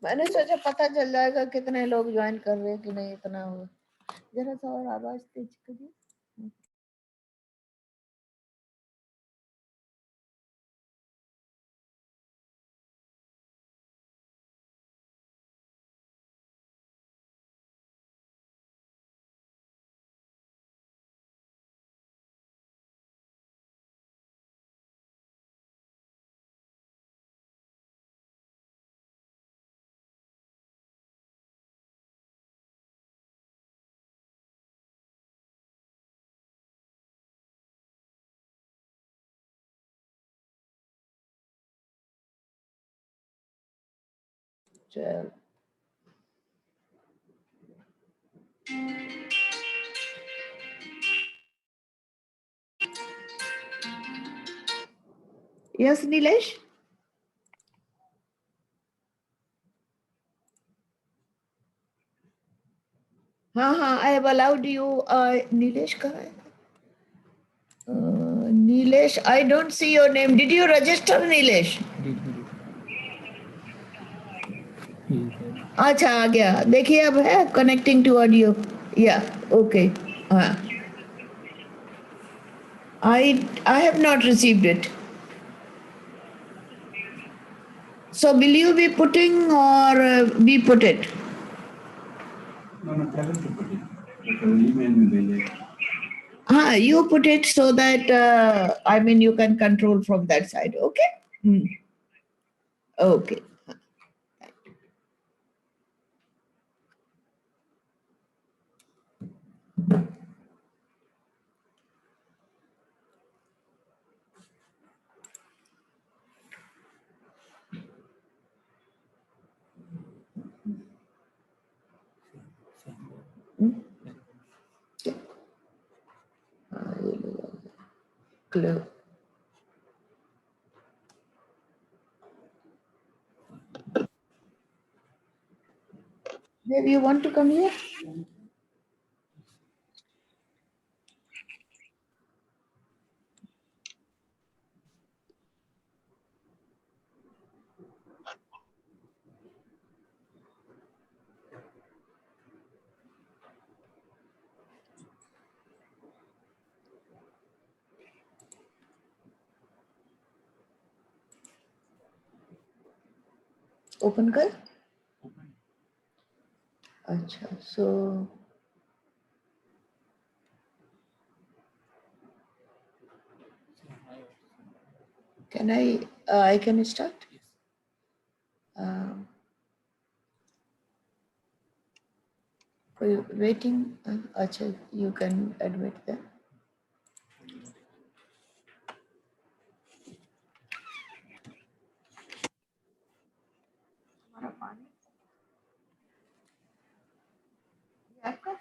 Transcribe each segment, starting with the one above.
मैंने सोचा पता चल जाएगा कितने लोग ज्वाइन कर रहे हैं कि नहीं, इतना हो। जरा सा और आवाज तेज करिए। चल यस नीलेश। हाँ हाँ, I have allowed you. Nilesh कहाँ है? Nilesh, I don't see your name. Did you register Nilesh? अच्छा आ गया, देखिए अब है कनेक्टिंग टू ऑडियो। या ओके। हाँ, I have not received it. So will you be putting or we put it? No, tell him to put it. But email me later. You put it so that I mean you can control from that side. Okay. Okay. Clue. Maybe you want to come here? Open कर। अच्छा, so can I can start? For you waiting, अच्छा, you can admit them. आपका?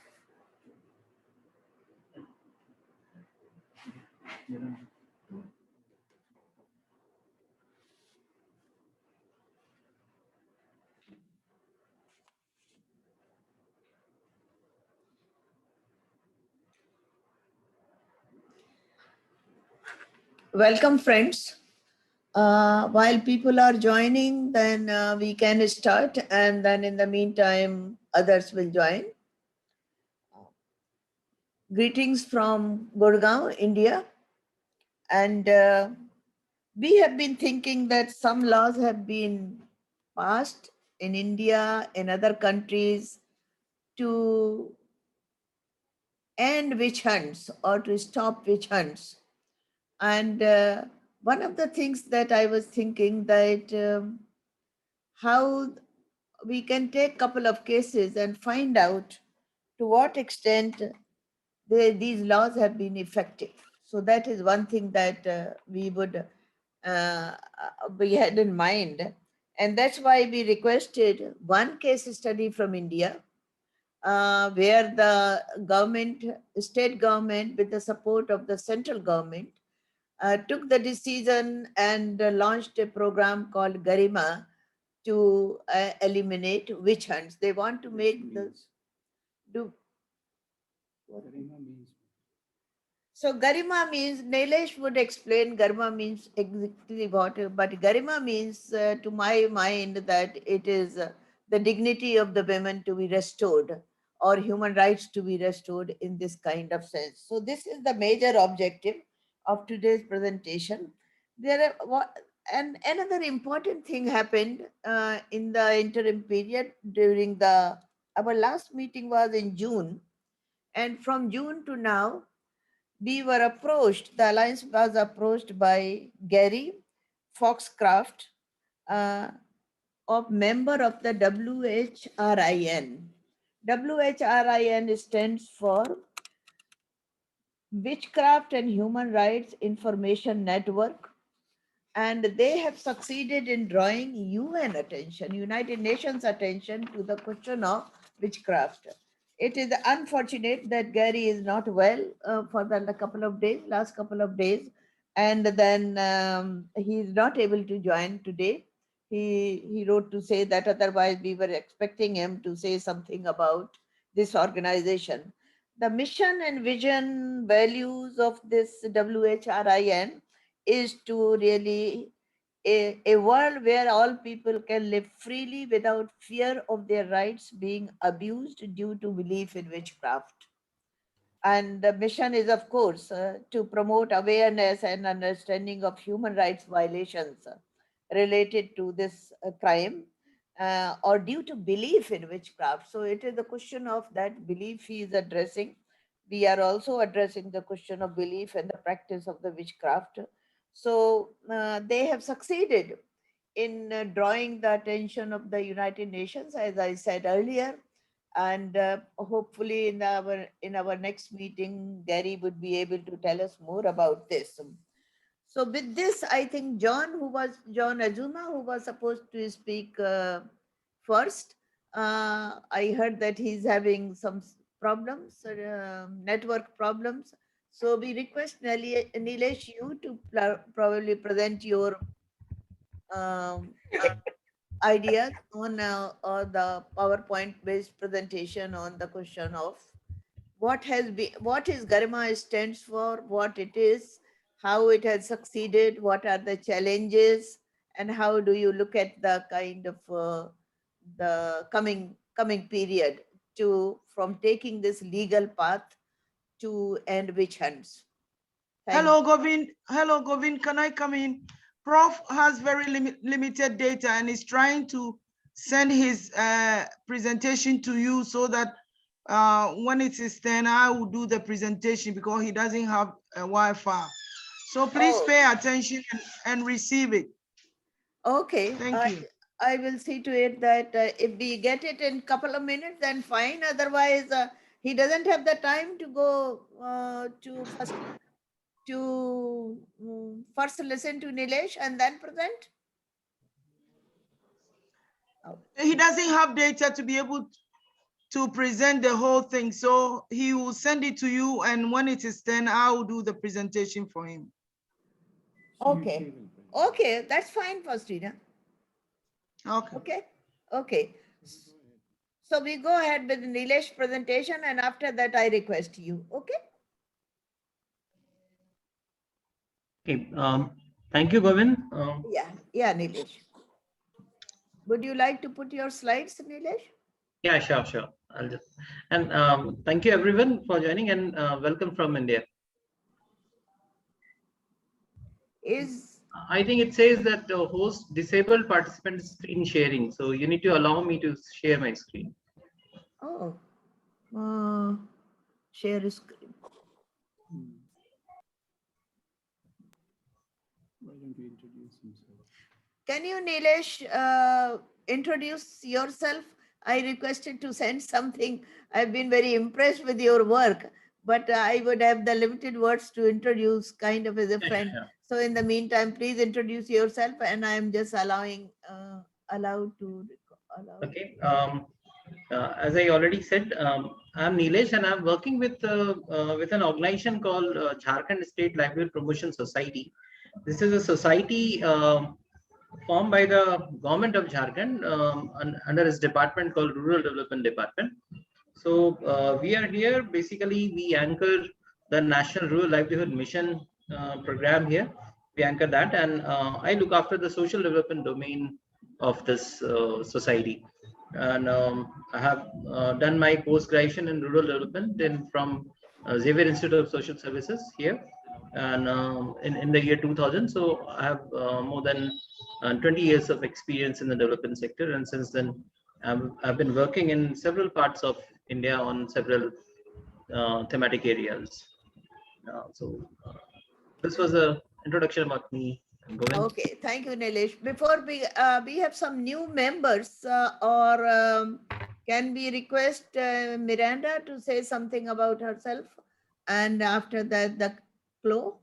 Welcome, friends. While people are joining, then we can start, and then in the meantime, others will join. Greetings from Gurgaon, India. And we have been thinking that some laws have been passed in India, in other countries, to end witch hunts or to stop witch hunts. And one of the things that I was thinking that how we can take a couple of cases and find out to what extent these laws have been effective. So that is one thing that we had in mind. And that's why we requested one case study from India, where the government, state government, with the support of the central government, took the decision and launched a program called Garima to eliminate witch hunts. They want to make this. So Garima means, Neelesh would explain Garima means exactly what, but Garima means to my mind that it is the dignity of the women to be restored, or human rights to be restored in this kind of sense. So this is the major objective of today's presentation. And another important thing happened in the interim period during our last meeting was in June, and from June to now we were approached, the alliance was approached by Gary Foxcroft, uh, of member of the WHRIN. WHRIN stands for Witchcraft and Human Rights Information Network, and they have succeeded in drawing UN attention, United Nations attention to the question of witchcraft. It is unfortunate that Gary is not well for the last couple of days, and then he is not able to join today. He wrote to say that otherwise we were expecting him to say something about this organization. The mission and vision values of this WHRIN is to really a world where all people can live freely without fear of their rights being abused due to belief in witchcraft. And the mission is, of course, to promote awareness and understanding of human rights violations related to this crime or due to belief in witchcraft. So it is the question of that belief he is addressing. We are also addressing the question of belief and the practice of the witchcraft. So they have succeeded in drawing the attention of the United Nations, as I said earlier, and hopefully in our next meeting Gary would be able to tell us more about this. So with this, I think John Azumah, who was supposed to speak first, I heard that he's having some problems, network problems. So we request Neelesh you to probably present your um, ideas on the PowerPoint based presentation on the question of what is Garima stands for, what it is, how it has succeeded, what are the challenges, and how do you look at the kind of the coming period to from taking this legal path to end witch hunts. Thank Hello, Govind. Hello, Govind. Can I come in? Prof has very limited data and is trying to send his presentation to you so that when it is 10, I will do the presentation because he doesn't have a Wi-Fi. So please pay attention and receive it. Okay. Thank you. I will see to it that if we get it in couple of minutes, then fine. Otherwise, he doesn't have the time to go first listen to Neelesh and then present. Oh. He doesn't have data to be able to present the whole thing. So he will send it to you, and when it is 10, I will do the presentation for him. Okay. Okay, that's fine, Faustina. Okay. Okay. Okay. So we go ahead with Neelesh presentation, and after that I request you. Okay. Okay. Thank you, Govind. Yeah, Neelesh. Would you like to put your slides, Neelesh? Yeah, sure. I'll just thank you everyone for joining, and welcome from India. I think it says that the host disabled participant screen sharing, so you need to allow me to share my screen. Oh, share screen. Why don't you introduce himself? Can you, Neelesh, introduce yourself? I requested to send something. I've been very impressed with your work, but I would have the limited words to introduce kind of as a friend. Yeah. So in the meantime, please introduce yourself, and I'm just allowed to. Okay. As I already said, I'm Neelesh, and I'm working with an organization called Jharkhand State Livelihood Promotion Society. This is a society formed by the government of Jharkhand under its department called Rural Development Department. So we are here, basically we anchor the National Rural Livelihood Mission program here. We anchor that, and I look after the social development domain of this society. And I have done my post-graduation in rural development from Xavier Institute of Social Services here, and in the year 2000. So I have more than 20 years of experience in the development sector, and since then I've been working in several parts of India on several thematic areas. This was the introduction about me. Govind. Okay, thank you, Neelesh. Before we have some new members, or can we request Miranda to say something about herself, and after that, the Chloe,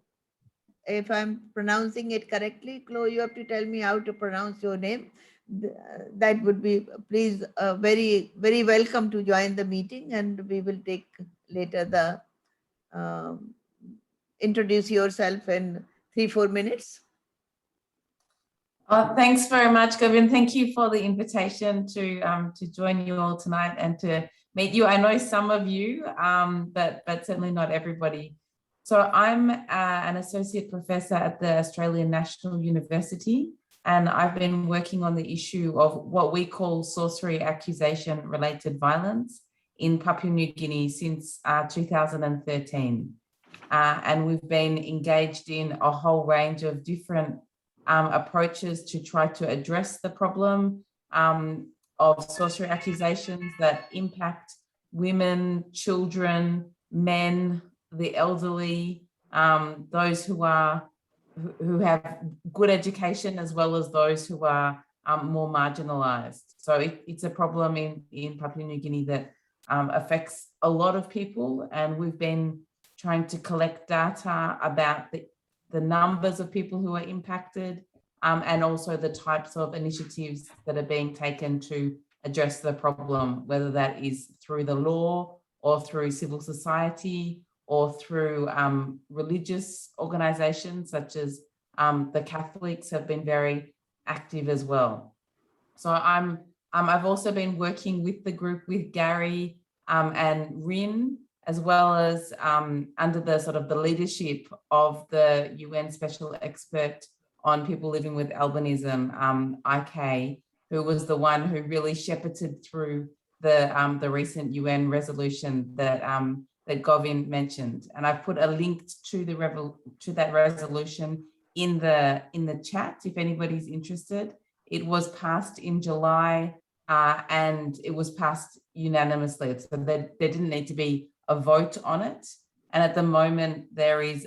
if I'm pronouncing it correctly, Chloe, you have to tell me how to pronounce your name. That would be, please, very, very welcome to join the meeting, and we will take later the introduce yourself in 3-4 minutes. Thanks very much, Govind. Thank you for the invitation to join you all tonight and to meet you. I know some of you, but certainly not everybody. So I'm an associate professor at the Australian National University, and I've been working on the issue of what we call sorcery accusation related violence in Papua New Guinea since 2013. And we've been engaged in a whole range of different approaches to try to address the problem of sorcery accusations that impact women, children, men, the elderly, those who have good education, as well as those who are more marginalized. So it's a problem in Papua New Guinea that affects a lot of people, and we've been trying to collect data about the numbers of people who are impacted, and also the types of initiatives that are being taken to address the problem, whether that is through the law or through civil society or through religious organizations such as the Catholics have been very active as well. So I've also been working with the group with Gary and Rin, as well as under the sort of the leadership of the UN Special Expert on People Living with Albinism, IK, who was the one who really shepherded through the recent UN resolution that Govind mentioned. And I've put a link to that resolution in the chat if anybody's interested. It was passed in July and it was passed unanimously. So there didn't need to be a vote on it. And at the moment there is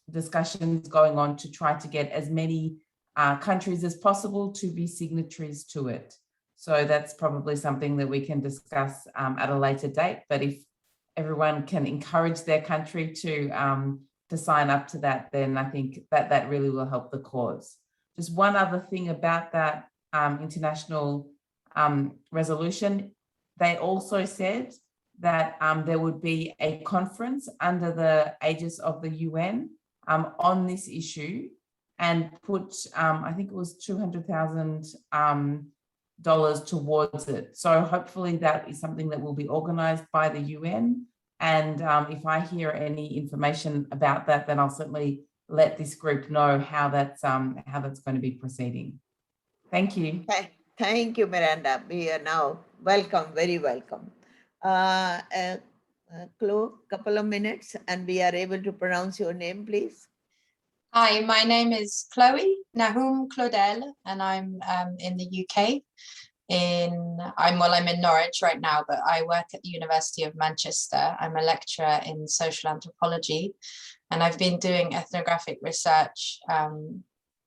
discussions going on to try to get as many countries as possible to be signatories to it. So that's probably something that we can discuss at a later date. But if everyone can encourage their country to sign up to that, then I think that really will help the cause. Just one other thing about that international resolution, they also said that there would be a conference under the aegis of the UN on this issue, and put, I think it was $200,000 towards it. So hopefully that is something that will be organized by the UN. And if I hear any information about that, then I'll certainly let this group know how that's going to be proceeding. Thank you. Thank you, Miranda. We are now welcome, very welcome. Chloe, couple of minutes, and we are able to pronounce your name, please. Hi, my name is Chloe Nahum Claudel, and I'm in the UK. I'm in Norwich right now, but I work at the University of Manchester. I'm a lecturer in social anthropology, and I've been doing ethnographic research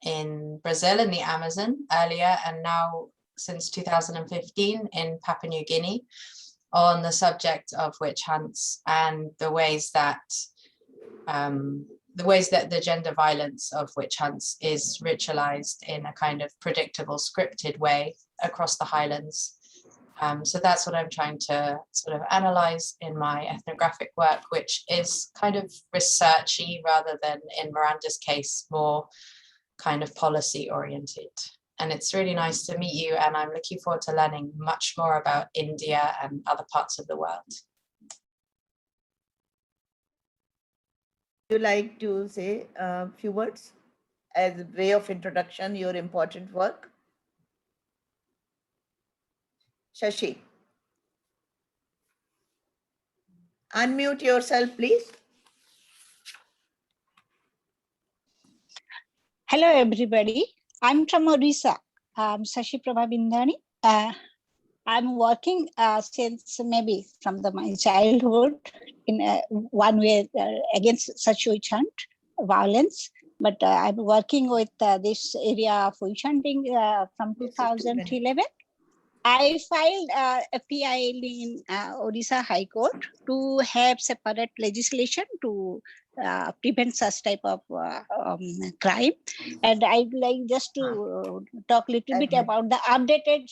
in Brazil in the Amazon earlier, and now since 2015 in Papua New Guinea on the subject of witch hunts and the ways that the gender violence of witch hunts is ritualized in a kind of predictable, scripted way across the highlands. So that's what I'm trying to sort of analyze in my ethnographic work, which is kind of researchy rather than, in Miranda's case, more kind of policy oriented. And it's really nice to meet you, and I'm looking forward to learning much more about India and other parts of the world. you like to say a few words as a way of introduction, your important work? Shashi. Unmute yourself, please. Hello, everybody. I'm from Odisha. I'm Sashi Prabhabindani. I'm working since maybe from my childhood in one way against such witch hunt violence. But I'm working with this area of witch hunting from 2011. I filed a PIL in Odisha High Court to have separate legislation to prevent such type of crime. And I'd like just to talk a little bit about the updated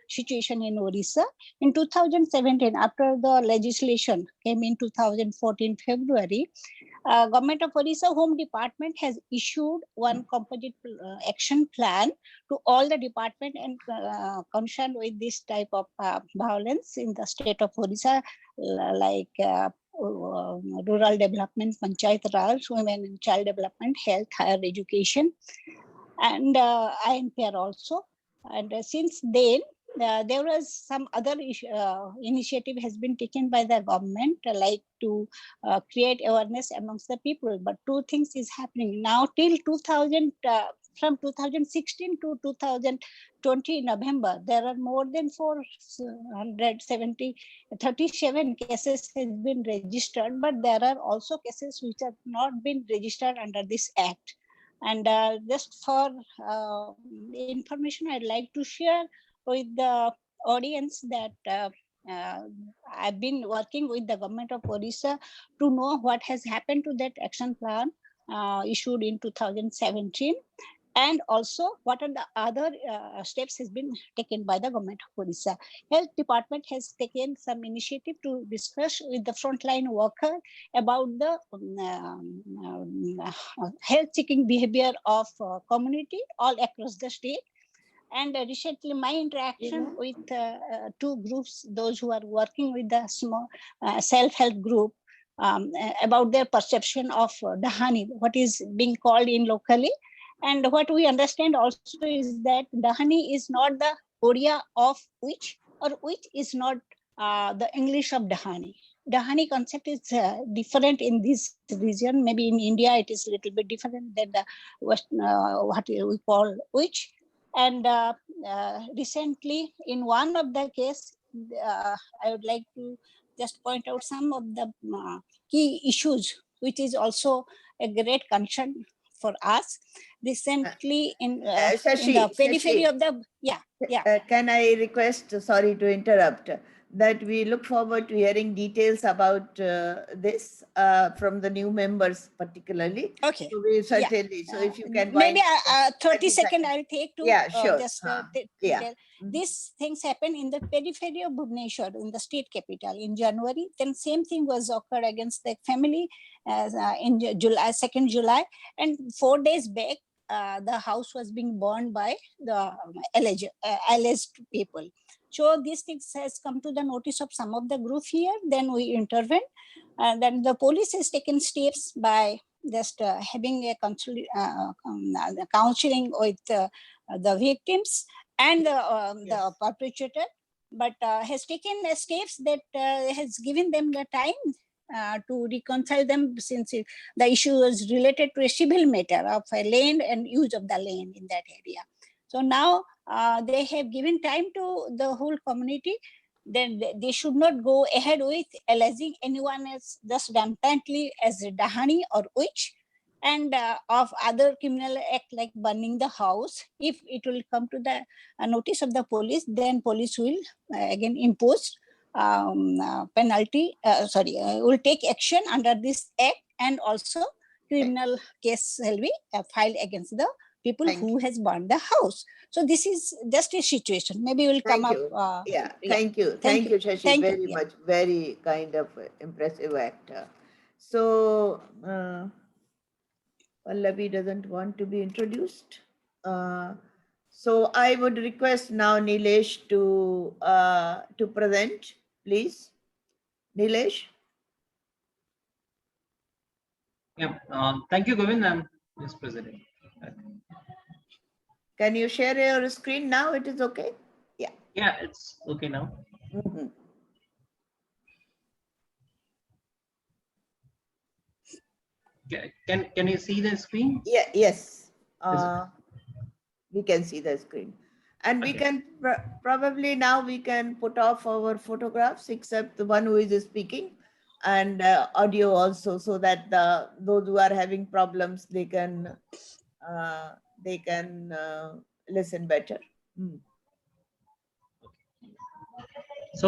situation in Odisha. In 2017, after the legislation came in 2014 February, Government of Odisha Home Department has issued one composite action plan to all the department and concerned with this type of violence in the state of Odisha, like rural development, panchayat raj, women and child development, health, higher education, and INPR also. And since then, there was some other initiative has been taken by the government, like to create awareness amongst the people. But two things is happening now till 2000. From 2016 to 2020 November, there are more than 437 cases has been registered, but there are also cases which have not been registered under this act. And just for information, I'd like to share with the audience that I've been working with the government of Odisha to know what has happened to that action plan issued in 2017. And also what are the other steps has been taken by the government of Odisha. Health department has taken some initiative to discuss with the frontline worker about the health seeking behavior of community all across the state. And recently my interaction with two groups, those who are working with the small self-help group, about their perception of Dahani, what is being called in locally. And what we understand also is that Dahani is not the Odia of witch, or witch is not the English of Dahani. Dahani concept is different in this region. Maybe in India it is a little bit different than the West, what we call witch. And recently in one of the case, I would like to just point out some of the key issues, which is also a great concern for us. Recently in the periphery of the, can I request, sorry to interrupt, that we look forward to hearing details about this from the new members particularly. Okay. So we certainly, so if you can maybe 30 seconds I'll take to sure. just tell. These things happen in the periphery of Bhubaneswar, in the state capital, in January. Then same thing was occurred against the family in July, 2nd July, and 4 days back the house was being burned by the alleged people. So these things has come to the notice of some of the group here. Then we intervene, and then the police has taken steps by just having a counseling with the victims and the perpetrator, but has taken steps that has given them the time to reconcile them, since the issue is related to a civil matter of a land and use of the land in that area. So now they have given time to the whole community. Then they should not go ahead with alleging anyone as just rampantly as a Dahani or witch, and of other criminal act like burning the house. If it will come to the notice of the police, then police will again impose penalty, will take action under this act, and also criminal case will be filed against the people who has burned the house. So this is just a situation. Maybe we'll come up. Thank you, Shashi, very much. Very kind of impressive act. So Pallavi doesn't want to be introduced. So I would request now Neelesh to present, please. Neelesh. Yeah. Thank you, Govind. I'm just presenting. Can you share your screen now? It is okay. Yeah. Yeah, it's okay now. Mhm. Can you see the screen? Yeah. Yes. Is- We can see the screen, and we Okay. can probably now we can put off our photographs except the one who is speaking, and audio also, so that those who are having problems they can listen better. Mm. So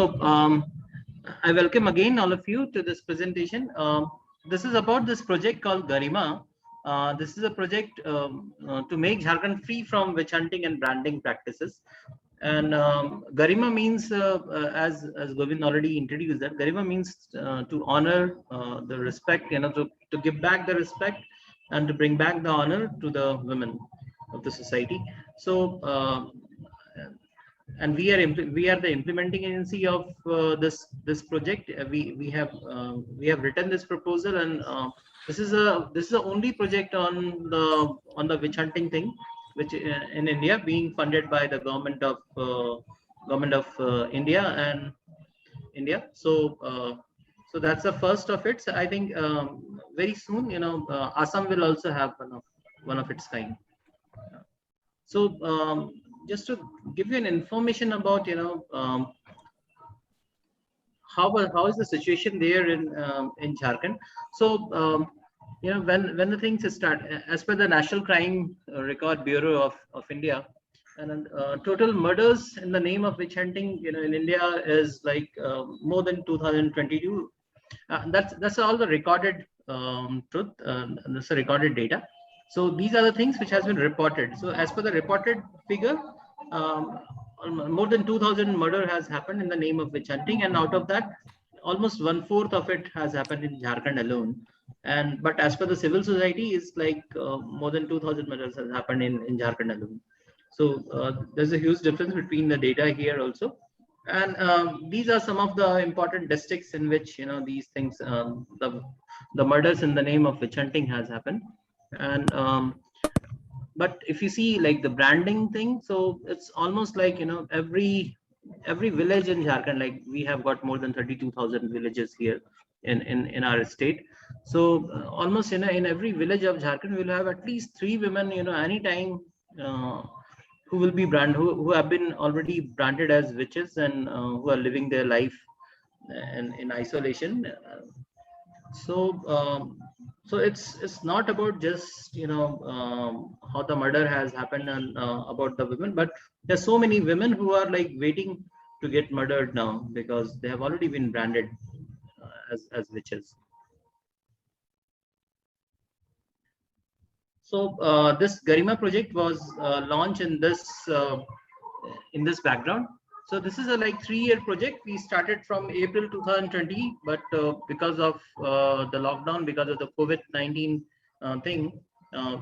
I welcome again all of you to this presentation. This is about this project called Garima. This is a project to make Jharkhand free from witch hunting and branding practices. And Garima means, as Govind already introduced, that Garima means to honor the respect, to give back the respect and to bring back the honor to the women of the society. So and we are the implementing agency of this project. We have written this proposal, and this is the only project on the witch hunting thing, which in India, being funded by the government of India and India. So that's the first of it. So I think very soon, Assam will also have one of its kind. So just to give you an information about how is the situation there in Jharkhand. So when the things start, as per the National Crime Record Bureau of India, and total murders in the name of witch hunting in India is like more than 2022. That's all the recorded truth. That's the recorded data. So these are the things which has been reported. So as per the reported figure, more than 2,000 murder has happened in the name of witch hunting, and out of that, almost 1/4 of it has happened in Jharkhand alone. And but as per the civil society, is like more than 2,000 murders has happened in Jharkhand alone. So there's a huge difference between the data here also. And these are some of the important districts in which these things, the murders in the name of witch hunting has happened. And but if you see like the branding thing, so it's almost like every village in Jharkhand, like we have got more than 32,000 villages here in our state. So almost in every village of Jharkhand we'll have at least 3 women anytime who will be who have been already branded as witches, and who are living their life in isolation. So it's not about just how the murder has happened and about the women, but there's so many women who are like waiting to get murdered now because they have already been branded as witches. So this Garima project was launched in this background. So this is a like 3-year project. We started from April 2020, but because of the lockdown, because of the COVID-19 thing,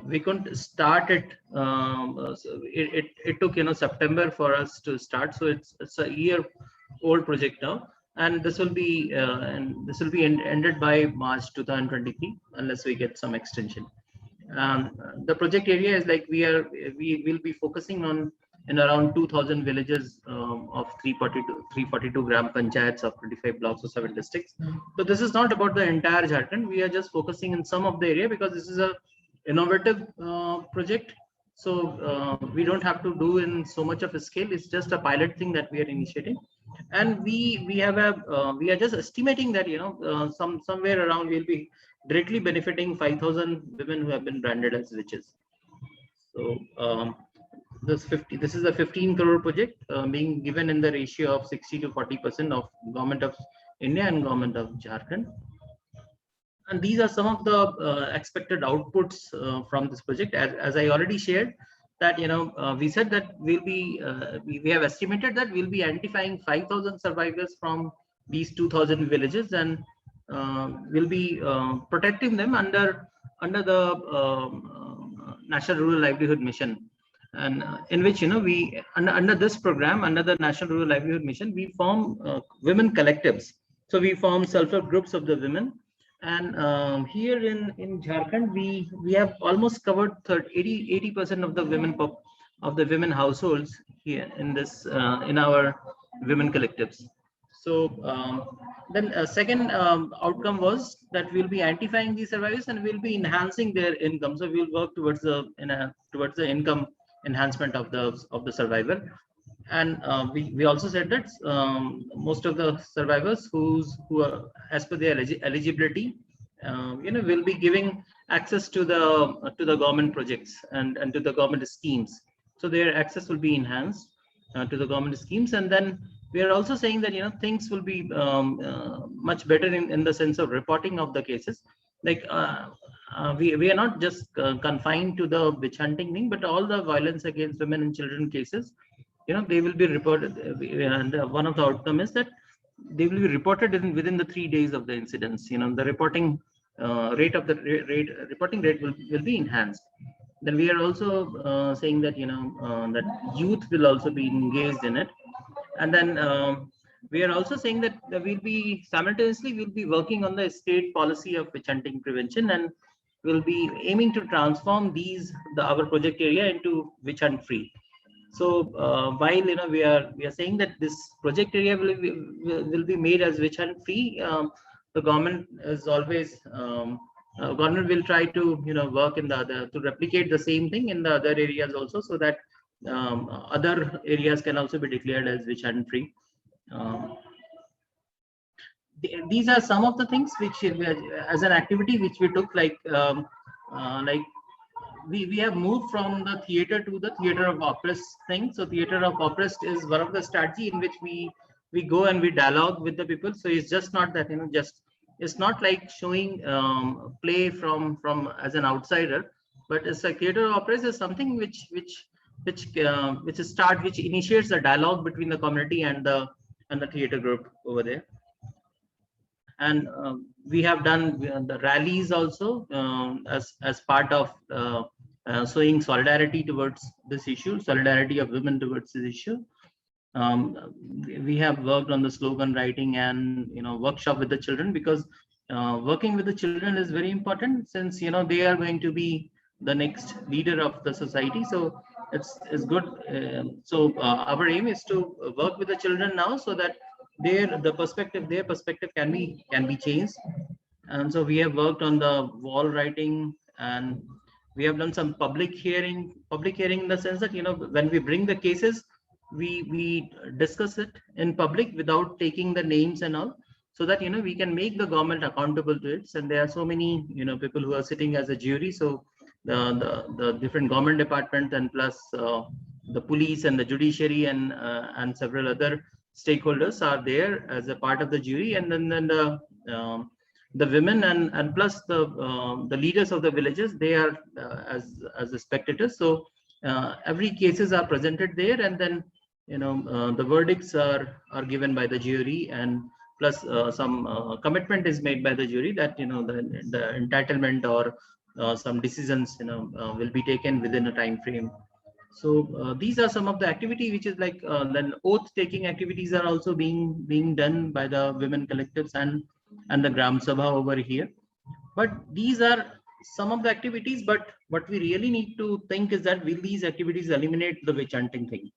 we couldn't start it. So it took September for us to start. So it's a year-old project now, and this will be ended by March 2023 unless we get some extension. The project area is like we will be focusing on in around 2,000 villages of 342 gram panchayats of 25 blocks of 7 districts. So this is not about the entire Jharkhand. We are just focusing in some of the area because this is a innovative project. So we don't have to do in so much of a scale. It's just a pilot thing that we are initiating, and we are just estimating that somewhere around we'll be directly benefiting 5,000 women who have been branded as witches. So this is a 15 crore project being given in the ratio of 60 to 40% of Government of India and Government of Jharkhand. And these are some of the expected outputs from this project. As I already shared, that we said that we have estimated that we'll be identifying 5,000 survivors from these 2,000 villages, and we'll be protecting them under the National Rural Livelihood Mission, and in which we under this program, under the National Rural Livelihood Mission, we form women collectives. So we form self-help groups of the women, And here in Jharkhand, we have almost covered 80% of the women households here in this in our women collectives. So then a second outcome was that we'll be identifying these survivors and we'll be enhancing their income. So we'll work towards the income enhancement of the survivor. And we also said that most of the survivors who are as per their eligibility, will be giving access to the government projects and to the government schemes. So their access will be enhanced to the government schemes. And then we are also saying that things will be much better in the sense of reporting of the cases. Like we are not just confined to the witch hunting thing, but all the violence against women and children cases, they will be reported. And one of the outcome is that they will be reported within the 3 days of the incidents. The reporting reporting rate will be enhanced. Then we are also saying that that youth will also be engaged in it. And then we are also saying that we'll be working on the state policy of witch hunting prevention, and we'll be aiming to transform our project area into witch hunt free. So while we are saying that this project area will be made as witch hunt free, the government is always government will try to work in to replicate the same thing in the other areas also, so that other areas can also be declared as witch hunt free. These are some of the things which as an activity which we took, like we have moved from the theater to the theater of oppressed thing. So theater of oppressed is one of the strategy in which we go and we dialogue with the people. So it's just not that it's not like showing play from as an outsider, but it's a theater of oppressed is something which initiates a dialogue between the community and the theater group over there. And we have done the rallies also as part of showing solidarity towards this issue, solidarity of women towards this issue. We have worked on the slogan writing and workshop with the children, because working with the children is very important, since they are going to be the next leader of the society. So it's good. So our aim is to work with the children now, so that their perspective can be changed. And so we have worked on the wall writing, and we have done some public hearing in the sense that when we bring the cases, we discuss it in public without taking the names and all, so that we can make the government accountable to it. And there are so many people who are sitting as a jury. So the different government departments, and plus the police and the judiciary and several other stakeholders are there as a part of the jury. And then the women and plus the leaders of the villages, they are as the spectators. So every cases are presented there, and then the verdicts are given by the jury, and plus some commitment is made by the jury that the entitlement or some decisions will be taken within a time frame. So these are some of the activity which is like then oath taking activities are also being done by the women collectives and the Gram Sabha over here. But these are some of the activities, but what we really need to think is that will these activities eliminate the witch hunting thing?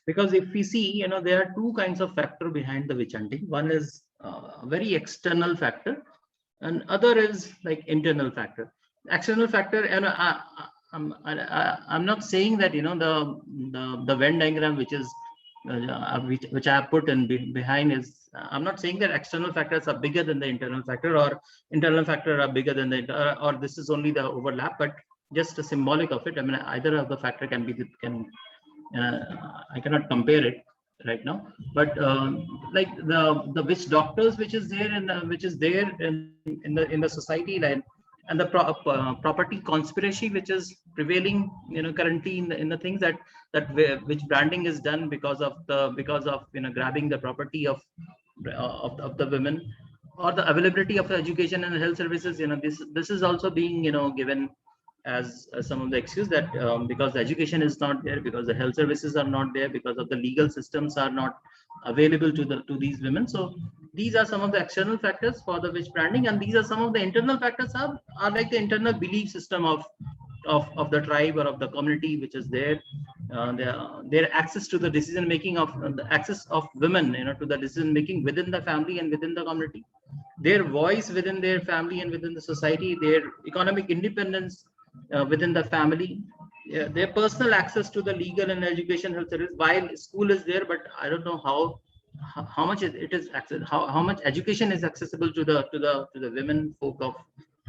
Because if we see, there are two kinds of factor behind the witch hunting. One is a very external factor, and other is like internal factor. External factor, and I'm not saying that the Venn diagram which is which I have put in behind is, I'm not saying that external factors are bigger than the internal factor, or internal factor are bigger than the or this is only the overlap, but just a symbolic of it. I mean, either of the factor can be I cannot compare it right now, but like the witch doctors which is there in the society line, and the property conspiracy which is prevailing currently in the things that which branding is done because of grabbing the property of the women, or the availability of education and health services. This is also being given as some of the excuse that because the education is not there, because the health services are not there, because of the legal systems are not available to these women. So these are some of the external factors for the witch branding, and these are some of the internal factors are like the internal belief system of the tribe or of the community which is there. Their access to the decision making of the access of women, to the decision making within the family and within the community, their voice within their family and within the society, their economic independence within the family, their personal access to the legal and education health service. While school is there, but I don't know how much it is access, how much education is accessible to the women folk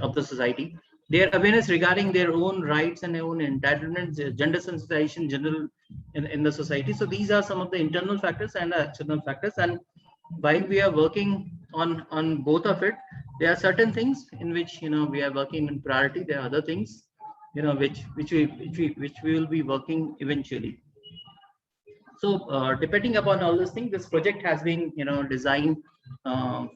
of the society. Their awareness regarding their own rights and their own entitlements, gender sensitization general in the society. So these are some of the internal factors and the external factors. And while we are working on both of it, there are certain things in which we are working in priority. There are other things which we will be working eventually. So depending upon all those things, this project has been designed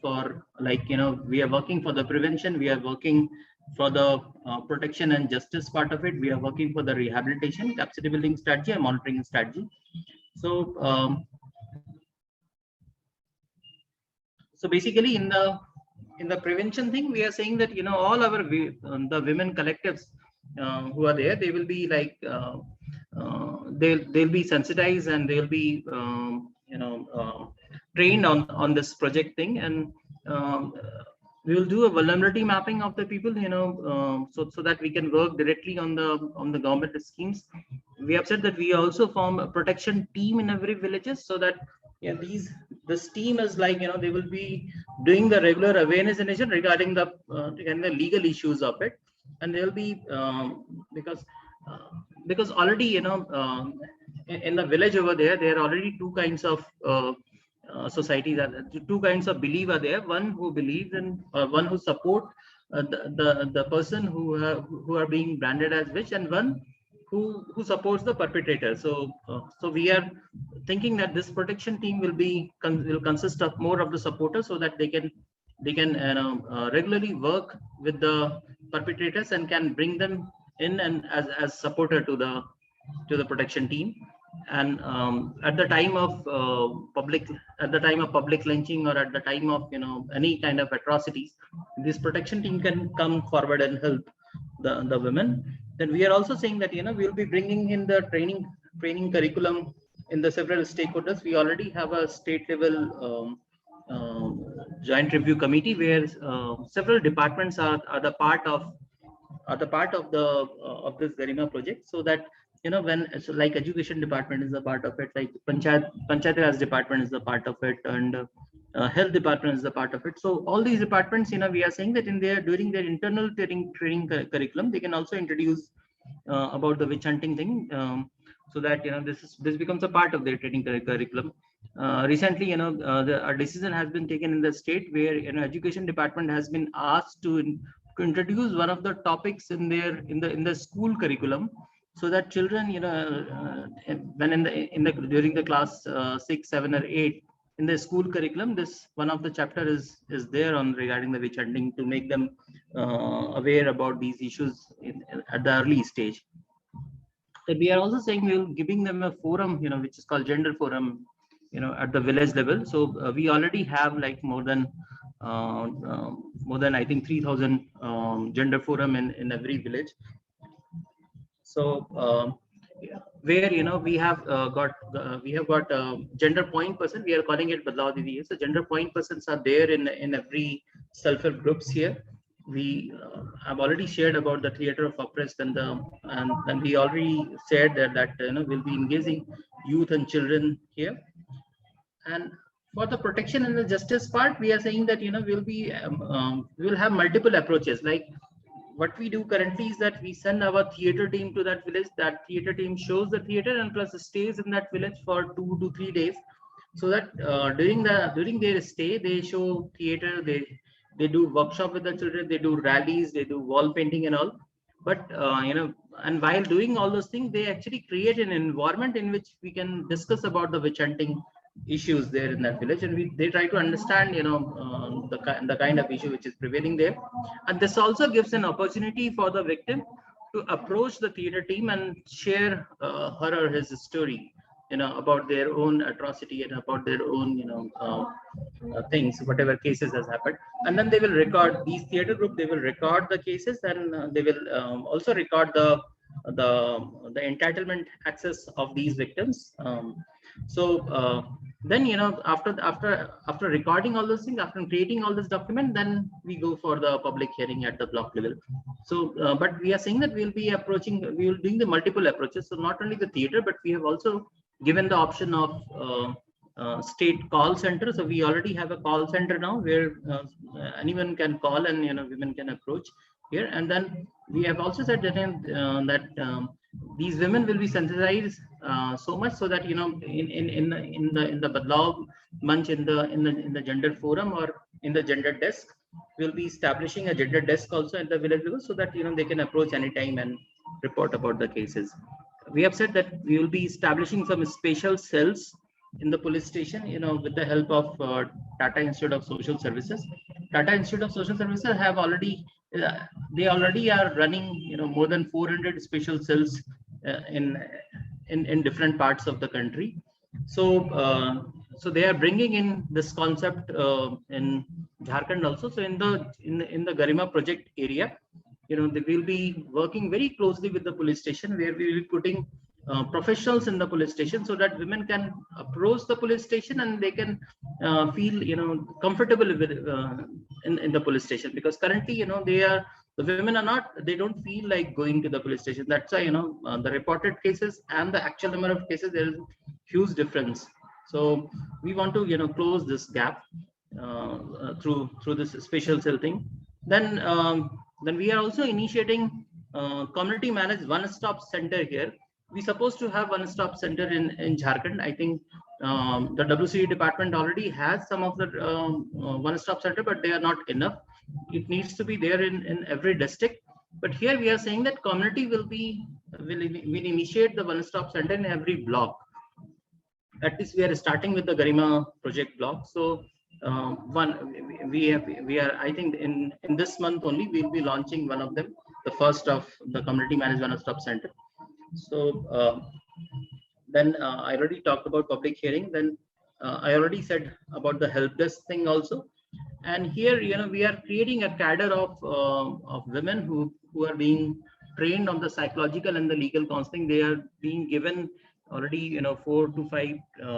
for, like, we are working for the prevention, we are working for the protection and justice part of it, we are working for the rehabilitation, capacity building strategy, and monitoring strategy. So so basically in the prevention thing, we are saying that all our the women collectives who are there, they will be like they'll be sensitized, and they'll be trained on this project thing. And we will do a vulnerability mapping of the people, so that we can work directly on the government schemes. We have said that we also form a protection team in every villages, so that this team is like, they will be doing the regular awareness generation regarding the legal issues of it. And they'll be because already in the village over there are already two kinds of societies, two kinds of belief are there. One who believes and one who support the person who are being branded as witch, and one who supports the perpetrator. So we are thinking that this protection team will consist of more of the supporters, so that they can regularly work with the perpetrators and can bring them in and as supporter to the protection team. And at the time of public lynching, or at the time of any kind of atrocities, this protection team can come forward and help the women. Then we are also saying that we will be bringing in the training curriculum in the several stakeholders. We already have a state level joint review committee where several departments are the part of this Garima project, so that like education department is a part of it, like Panchayat Raj department is a part of it, and health department is a part of it. So all these departments, we are saying that during their internal training curriculum, they can also introduce about the witch hunting thing, so that this becomes a part of their training curriculum. Recently, a decision has been taken in the state where education department has been asked to introduce one of the topics in the school curriculum, so that children, when during the class 6, 7, or 8 in the school curriculum, this one of the chapter is there on regarding the witch hunting, to make them aware about these issues at the early stage. So we are also saying we will giving them a forum, which is called gender forum, at the village level. So we already have like more than I think 3,000 gender forum in every village. So where we have got gender point person. We are calling it Badlao Didi. So gender point persons are there in every self-help groups here. We have already shared about the theater of oppressed, and we already said that we'll be engaging youth and children here. And for the protection and the justice part, we are saying that we'll have multiple approaches. Like what we do currently is that we send our theater team to that village. That theater team shows the theater and plus stays in that village for 2 to 3 days, so that during their stay, they show theater, they do workshop with the children, they do rallies, they do wall painting and all. But and while doing all those things, they actually create an environment in which we can discuss about the witch hunting issues there in that village, and they try to understand the kind of issue which is prevailing there. And this also gives an opportunity for the victim to approach the theater team and share her or his story about their own atrocity and about their own, things, whatever cases has happened. And then they will record, these theater group, they will record the cases, and they will also record the entitlement access of these victims. Then, after recording all those things, after creating all this document, then we go for the public hearing at the block level. So but we are saying that we will be doing the multiple approaches. So not only the theater, but we have also given the option of state call center. So we already have a call center now where anyone can call, and women can approach here. And then we have also said that these women will be sensitized so much, so that in the Badlav Manch, in the gender forum or in the gender desk, we'll be establishing a gender desk also at the village level, so that they can approach anytime and report about the cases. We have said that we will be establishing some special cells in the police station, with the help of Tata Institute of Social Services. Tata Institute of Social Services have already, they already are running, more than 400 special cells in different parts of the country. So, so they are bringing in this concept in Jharkhand also. So in the Garima project area, they will be working very closely with the police station, where we will be putting professionals in the police station, so that women can approach the police station and they can feel comfortable with in the police station. Because currently the women are not, they don't feel like going to the police station. That's why the reported cases and the actual number of cases, there is huge difference. So we want to close this gap through this special cell thing. Then we are also initiating community managed one-stop center here. We supposed to have one-stop center in Jharkhand. I think the WCD department already has some of the one-stop center, but they are not enough. It needs to be there in every district. But here we are saying that community will initiate the one-stop center in every block. At least we are starting with the Garima project block. So we are I think in this month only we'll be launching one of them, the first of the community managed one-stop center. So then I already talked about public hearing. Then I already said about the help desk thing also. And here we are creating a cadre of women who are being trained on the psychological and the legal counseling. They are being given already 4 to 5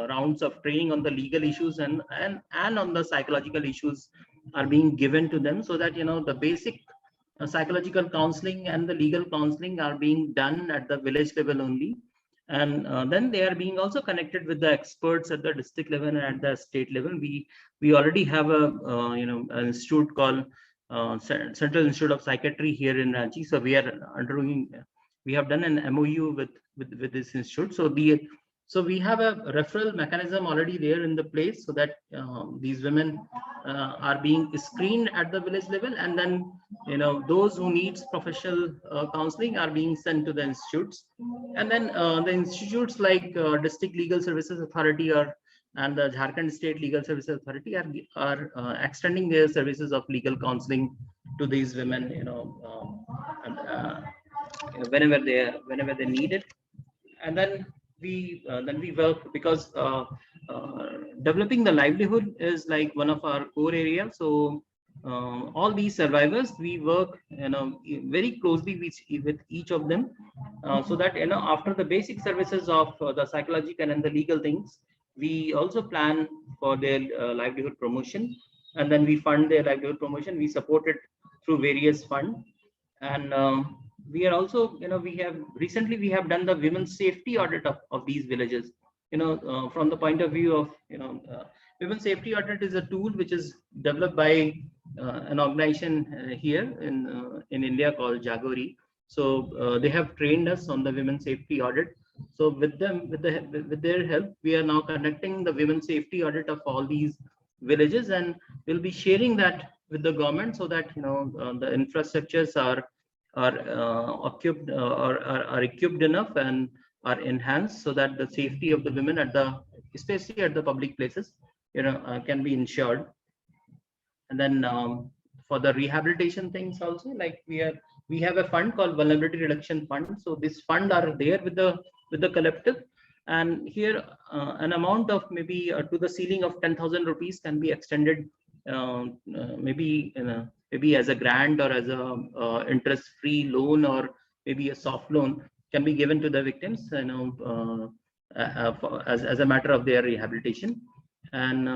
rounds of training on the legal issues, and on the psychological issues are being given to them, so that the basic psychological counseling and the legal counseling are being done at the village level only. And then they are being also connected with the experts at the district level and at the state level. We already have a an institute called Central Institute of Psychiatry here in Ranchi. So we have done an MOU with this institute. So we have a referral mechanism already there in the place, so that these women are being screened at the village level, and then those who needs professional counseling are being sent to the institutes. And then the institutes like District Legal Services Authority and the Jharkhand State Legal Services Authority are extending their services of legal counseling to these women, whenever they need it. And then we work, because developing the livelihood is like one of our core areas. So all these survivors, we work very closely with each of them, so that after the basic services of the psychological and the legal things, we also plan for their livelihood promotion, and then we fund their livelihood promotion. We support it through various funds. And we are also, we have done the women's safety audit of these villages. From the point of view of, women's safety audit is a tool which is developed by an organization here in India called Jagori. So they have trained us on the women's safety audit. So with their help, we are now conducting the women's safety audit of all these villages, and we'll be sharing that with the government, so that the infrastructures are equipped enough and are enhanced, so that the safety of the women especially at the public places can be ensured. And then for the rehabilitation things also, like we have a fund called Vulnerability Reduction Fund. So this fund are there with the collective, And here an amount of maybe to the ceiling of 10,000 rupees can be extended, maybe maybe as a grant or as a interest-free loan, or maybe a soft loan can be given to the victims, as a matter of their rehabilitation. And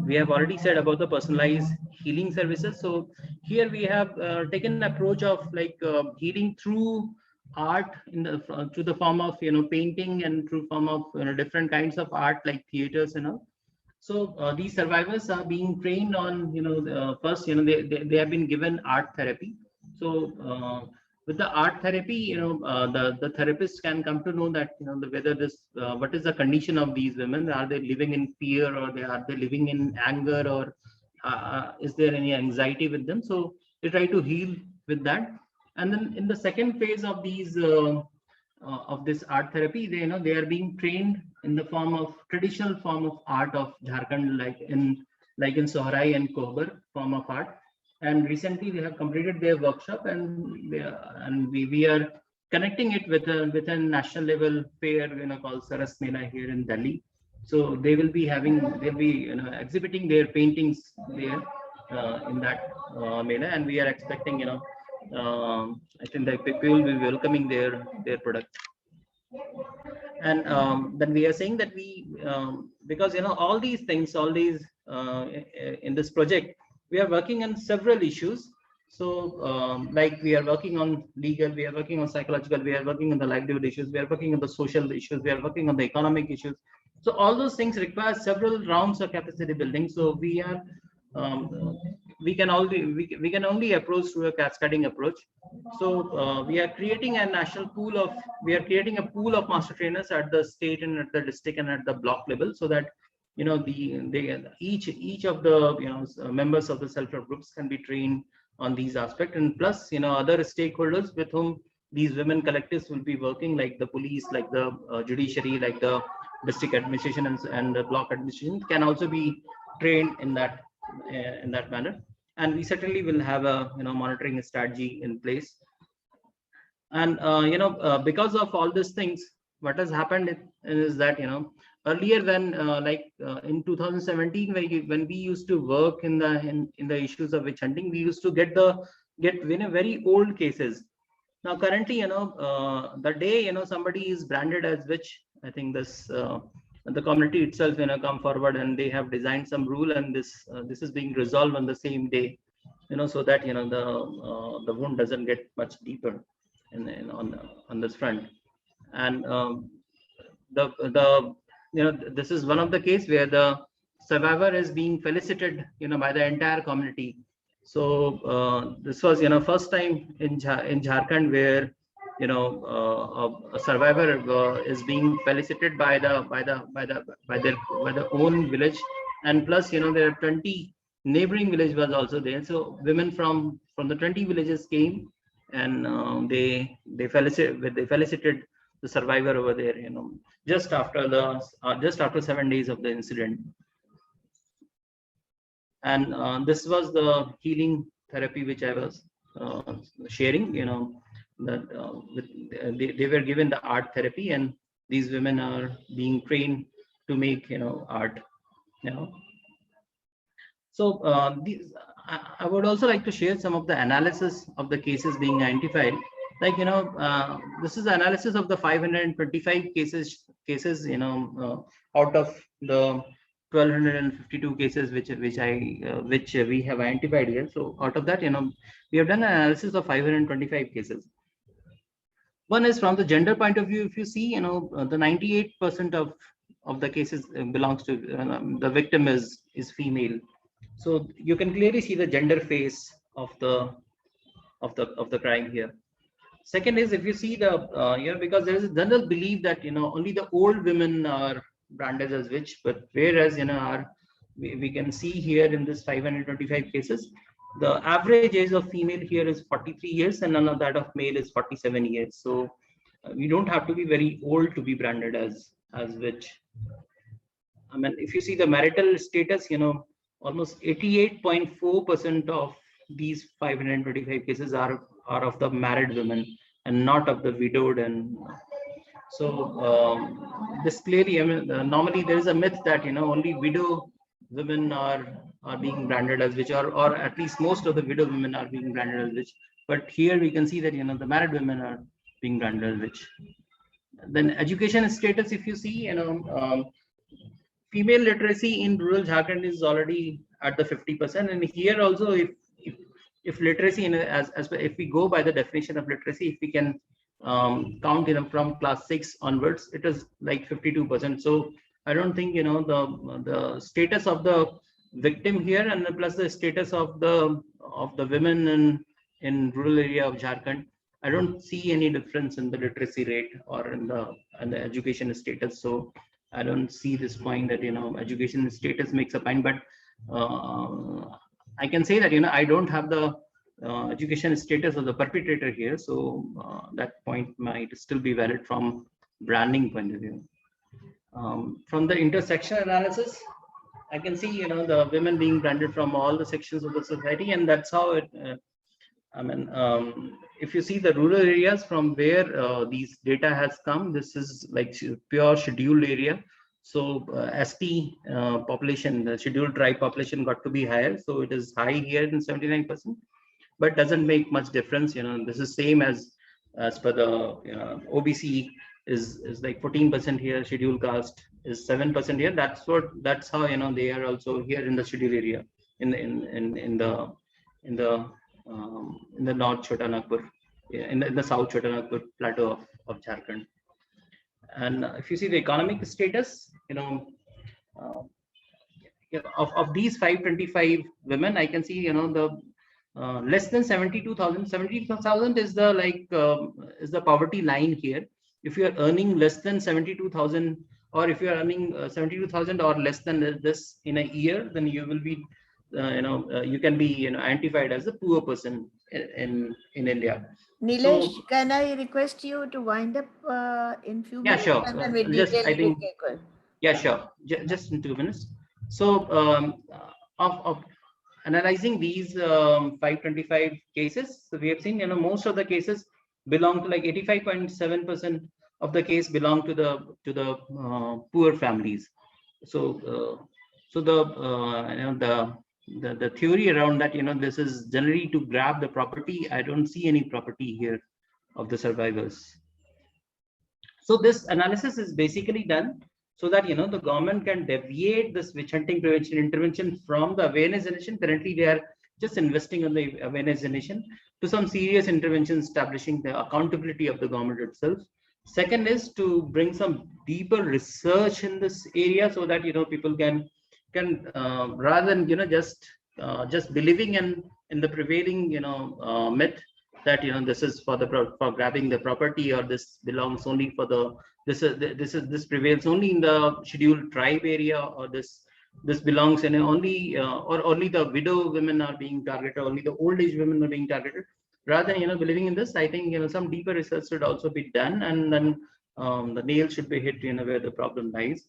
we have already said about the personalized healing services. So here we have taken an approach of like healing through art in the to the form of painting, and through form of different kinds of art like theaters and all. So these survivors are being trained on first they have been given art therapy. So with the art therapy, the therapist can come to know that whether this what is the condition of these women. Are they living in fear, or are they living in anger, or is there any anxiety with them? So they try to heal with that. And then in the second phase of these of this art therapy, they are being trained in the form of traditional form of art of Jharkhand, like in Sohrai and Kohbar form of art. And recently they have completed their workshop, and we are connecting it with a national level fair called Saras Mela here in Delhi. So they will be exhibiting their paintings there in that Mela, and we are expecting I think that people will be welcoming their product. And then we are saying that because all these things, in this project, we are working on several issues. So like we are working on legal, we are working on psychological, we are working on the livelihood issues, we are working on the social issues, we are working on the economic issues. So all those things require several rounds of capacity building. So we are we can only approach through a cascading approach. So we are creating a national pool of master trainers at the state and at the district and at the block level, so that each of the members of the self-help groups can be trained on these aspects. And plus other stakeholders with whom these women collectives will be working, like the police, like the judiciary, like the district administration and the block administration, can also be trained in that manner. And we certainly will have a monitoring strategy in place. And because of all these things, what has happened is that earlier, when in 2017, when we used to work in the issues of witch hunting, we used to get very old cases. Now currently, the day somebody is branded as witch, I think this the community itself come forward, and they have designed some rule, and this is being resolved on the same day, so that the wound doesn't get much deeper on this front. And this is one of the case where the survivor is being felicitated by the entire community. So this was first time in Jharkhand where a survivor is being felicitated by their own village. And plus there are 20 neighboring village was also there. So women from the 20 villages came, and they felicited the survivor over there, just after 7 days of the incident. And this was the healing therapy which I was sharing, that they were given the art therapy, and these women are being trained to make art. So I would also like to share some of the analysis of the cases being identified. Like this is the analysis of the 525 cases out of the 1252 cases which we have identified here. So out of that, we have done an analysis of 525 cases. One is from the gender point of view. If you see, the 98% of the cases belongs to the victim is female. So you can clearly see the gender face of the crime here. Second is, if you see the because there is a general belief that only the old women are branded as witch, but whereas we can see here in this 525 cases, the average age of female here is 43 years, and none of that of male is 47 years. So we don't have to be very old to be branded as witch. I mean, if you see the marital status, almost 88.4% of these 525 cases are of the married women and not of the widowed. And So this clearly, I mean, normally there is a myth that only widow women are being branded as witch, or at least most of the widow women are being branded as witch. But here we can see that the married women are being branded as witch. Then education status, if you see, female literacy in rural Jharkhand is already at the 50%, and here also, if literacy as if we go by the definition of literacy, if we can count from class 6 onwards, it is like 52%. So I don't think the status of the victim here, and plus the status of the women in rural area of Jharkhand, I don't see any difference in the literacy rate or in the education status. So I don't see this point that education status makes a point, but I can say that I don't have the education status of the perpetrator here, so that point might still be valid from branding point of view. From the intersection analysis, I can see the women being branded from all the sections of the society, and that's how it. I mean, if you see the rural areas from where these data has come, this is like pure scheduled area. So ST population, the scheduled tribe population got to be higher. So it is high here in 79%, but doesn't make much difference. This is same as per the OBC is like 14% here. Scheduled caste is 7% here. That's how they are also here in the scheduled area in the North Chota Nagpur, in the South Chota Nagpur plateau of Jharkhand. And if you see the economic status, of these 525 women, I can see the less than 72,000. 72,000 is the is the poverty line here. If you are earning less than 72,000, or if you are earning 72,000 or less than this in a year, then you will be you can be identified as a poor person in India. Nilesh, So, can I request you to wind up in few yeah, minutes? sure. And then we I think, detail. yeah, sure. Just in 2 minutes. So of analyzing these 525 cases, so we have seen most of the cases belong to like 85.7% of the case belong to the poor families. So so the theory around that this is generally to grab the property. I don't see any property here of the survivors. So this analysis is basically done so that the government can deviate this witch hunting prevention intervention from the awareness generation. Currently, they are just investing on the awareness generation to some serious interventions, establishing the accountability of the government itself. Second is to bring some deeper research in this area so that people can rather than just believing in the prevailing myth that this is for grabbing the property, or this belongs only for the this prevails only in the scheduled tribe area, or this belongs in only or only the widow women are being targeted, only the old age women are being targeted. Rather than believing in this, I think some deeper research should also be done, and then the nail should be hit where the problem lies.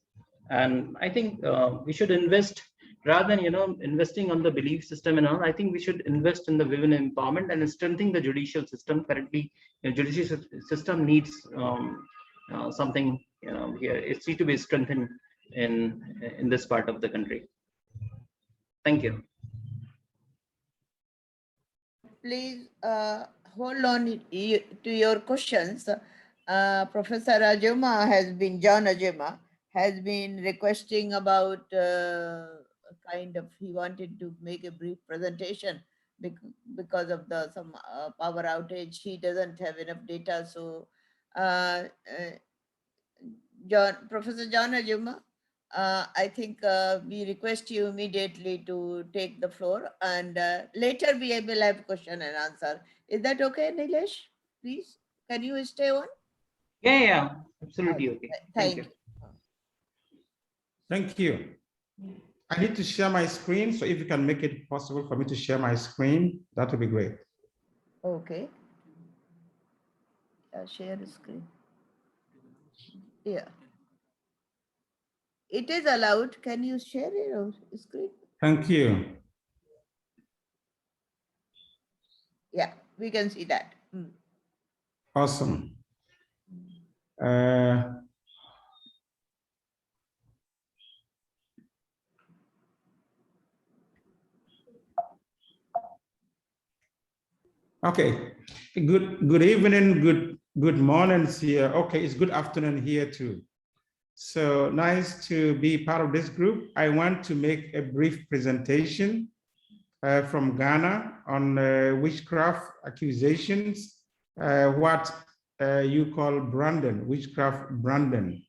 And I think we should invest, rather than investing on the belief system and all. I think we should invest in the women empowerment and strengthening the judicial system. Currently, judicial system needs something here. It needs to be strengthened in this part of the country. Thank you. Please hold on to your questions. Professor John Azumah has been requesting about he wanted to make a brief presentation because of some power outage. He doesn't have enough data. So Professor John Azumah, I think we request you immediately to take the floor, and later we will have question and answer. Is that okay, Nilesh? Please, can you stay on? Yeah, absolutely okay. Thank you. Thank you. I need to share my screen, so if you can make it possible for me to share my screen, that would be great. Okay. Share the screen. Yeah. It is allowed. Can you share your screen? Thank you. Yeah, we can see that. Awesome. Okay, good evening, good morning here. Okay, it's good afternoon here too. So nice to be part of this group. I want to make a brief presentation from Ghana on witchcraft accusations, what you call Brandon, witchcraft Brandon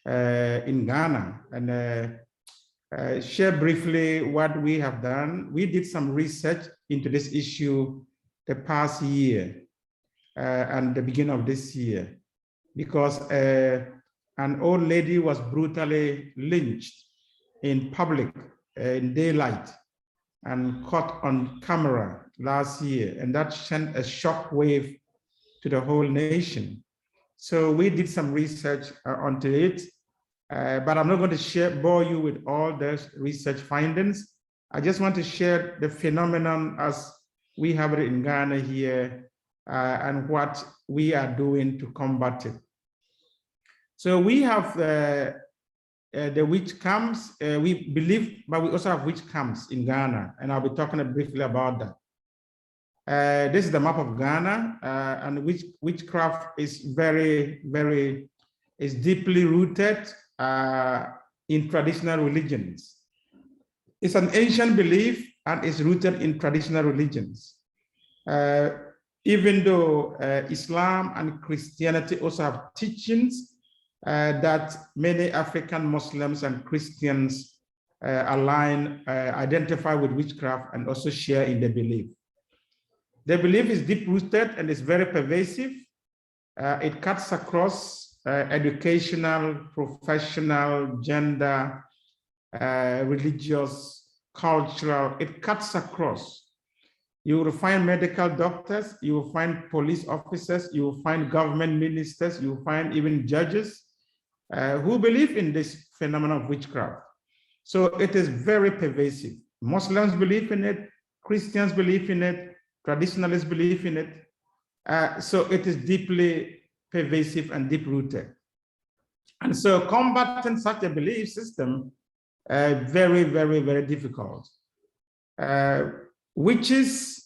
in Ghana, and share briefly what we have done. We did some research into this issue the past year and the beginning of this year, because an old lady was brutally lynched in public in daylight and caught on camera last year, and that sent a shock wave to the whole nation. So we did some research onto it, but I'm not going to bore you with all those research findings. I just want to share the phenomenon as we have it in Ghana here and what we are doing to combat it. So we have the witch camps, we believe, but we also have witch camps in Ghana, and I'll be talking briefly about that. This is the map of Ghana, and witchcraft is is deeply rooted in traditional religions. It's an ancient belief and is rooted in traditional religions. Even though Islam and Christianity also have teachings that many African Muslims and Christians identify with witchcraft and also share in the belief. The belief is deep-rooted and is very pervasive. It cuts across educational, professional, gender, religious, cultural. It cuts across. You will find medical doctors, you will find police officers, you will find government ministers, you will find even judges who believe in this phenomenon of witchcraft. So it is very pervasive. Muslims believe in it, Christians believe in it, traditionalists believe in it. So it is deeply pervasive and deep-rooted. And so combating such a belief system, very difficult. Witches,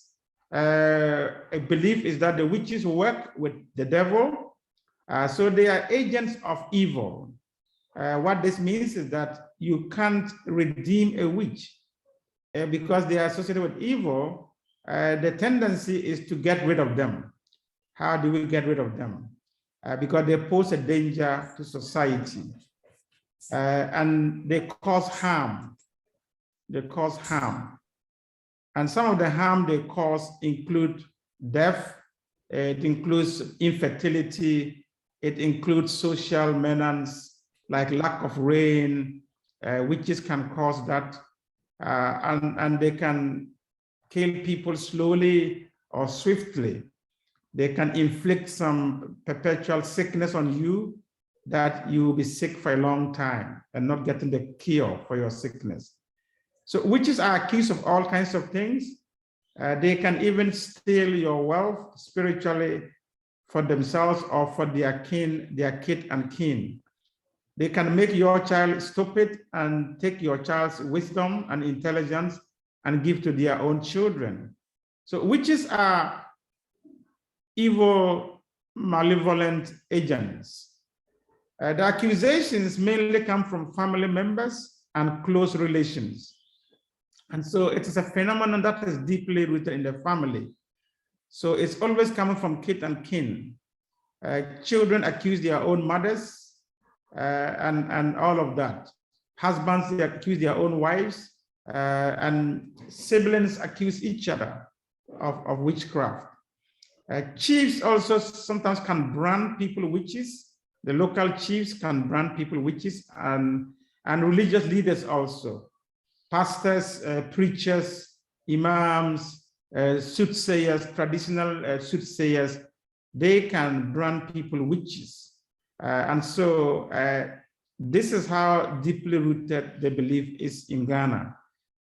a belief is that the witches work with the devil. So they are agents of evil. What this means is that you can't redeem a witch because they are associated with evil. The tendency is to get rid of them. How do we get rid of them? Because they pose a danger to society and they cause harm. They cause harm. And some of the harm they cause include death, it includes infertility, it includes social menace, like lack of rain, witches can cause that, and they can kill people slowly or swiftly. They can inflict some perpetual sickness on you that you will be sick for a long time and not getting the cure for your sickness. So witches are accused of all kinds of things. They can even steal your wealth spiritually for themselves or for their kith and kin. They can make your child stupid and take your child's wisdom and intelligence and give to their own children. So witches are evil, malevolent agents. The accusations mainly come from family members and close relations. And so it is a phenomenon that is deeply rooted in the family. So it's always coming from kith and kin. Children accuse their own mothers and all of that. Husbands, they accuse their own wives, and siblings accuse each other of witchcraft. Chiefs also sometimes can brand people witches. The local chiefs can brand people witches, and religious leaders also. Pastors, preachers, imams, soothsayers, traditional soothsayers, they can brand people witches. And so this is how deeply rooted the belief is in Ghana.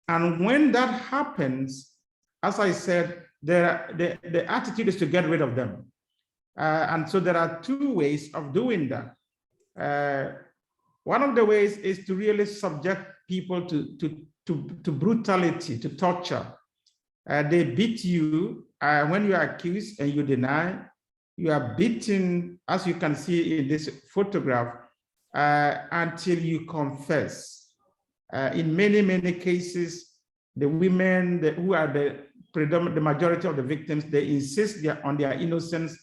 And when that happens, as I said, the attitude is to get rid of them. And so there are two ways of doing that. One of the ways is to really subject people to brutality, to torture. They beat you when you are accused and you deny. You are beaten, as you can see in this photograph, until you confess. In many, many cases, the women who are the majority of the victims, they insist on their innocence,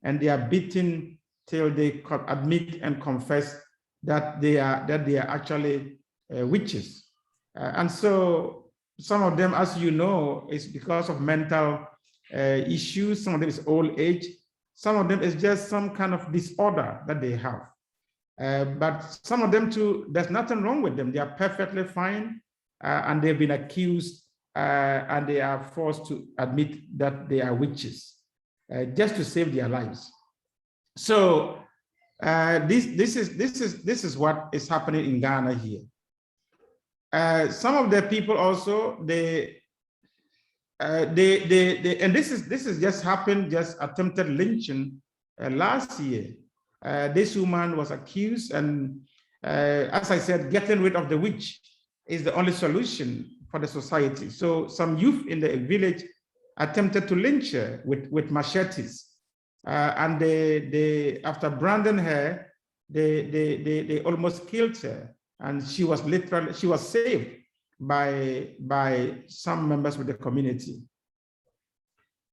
and they are beaten till they admit and confess that they are actually witches. And so some of them, as you know, is because of mental issues. Some of them is old age. Some of them is just some kind of disorder that they have. But some of them too, there's nothing wrong with them. They are perfectly fine, and they've been accused, and they are forced to admit that they are witches, just to save their lives. So this is what is happening in Ghana here. Some of the people also and this is just happened, just attempted lynching last year. This woman was accused, and as I said, getting rid of the witch is the only solution for the society. So some youth in the village attempted to lynch her with machetes, and they after branding her, they almost killed her, and she was saved by some members of the community.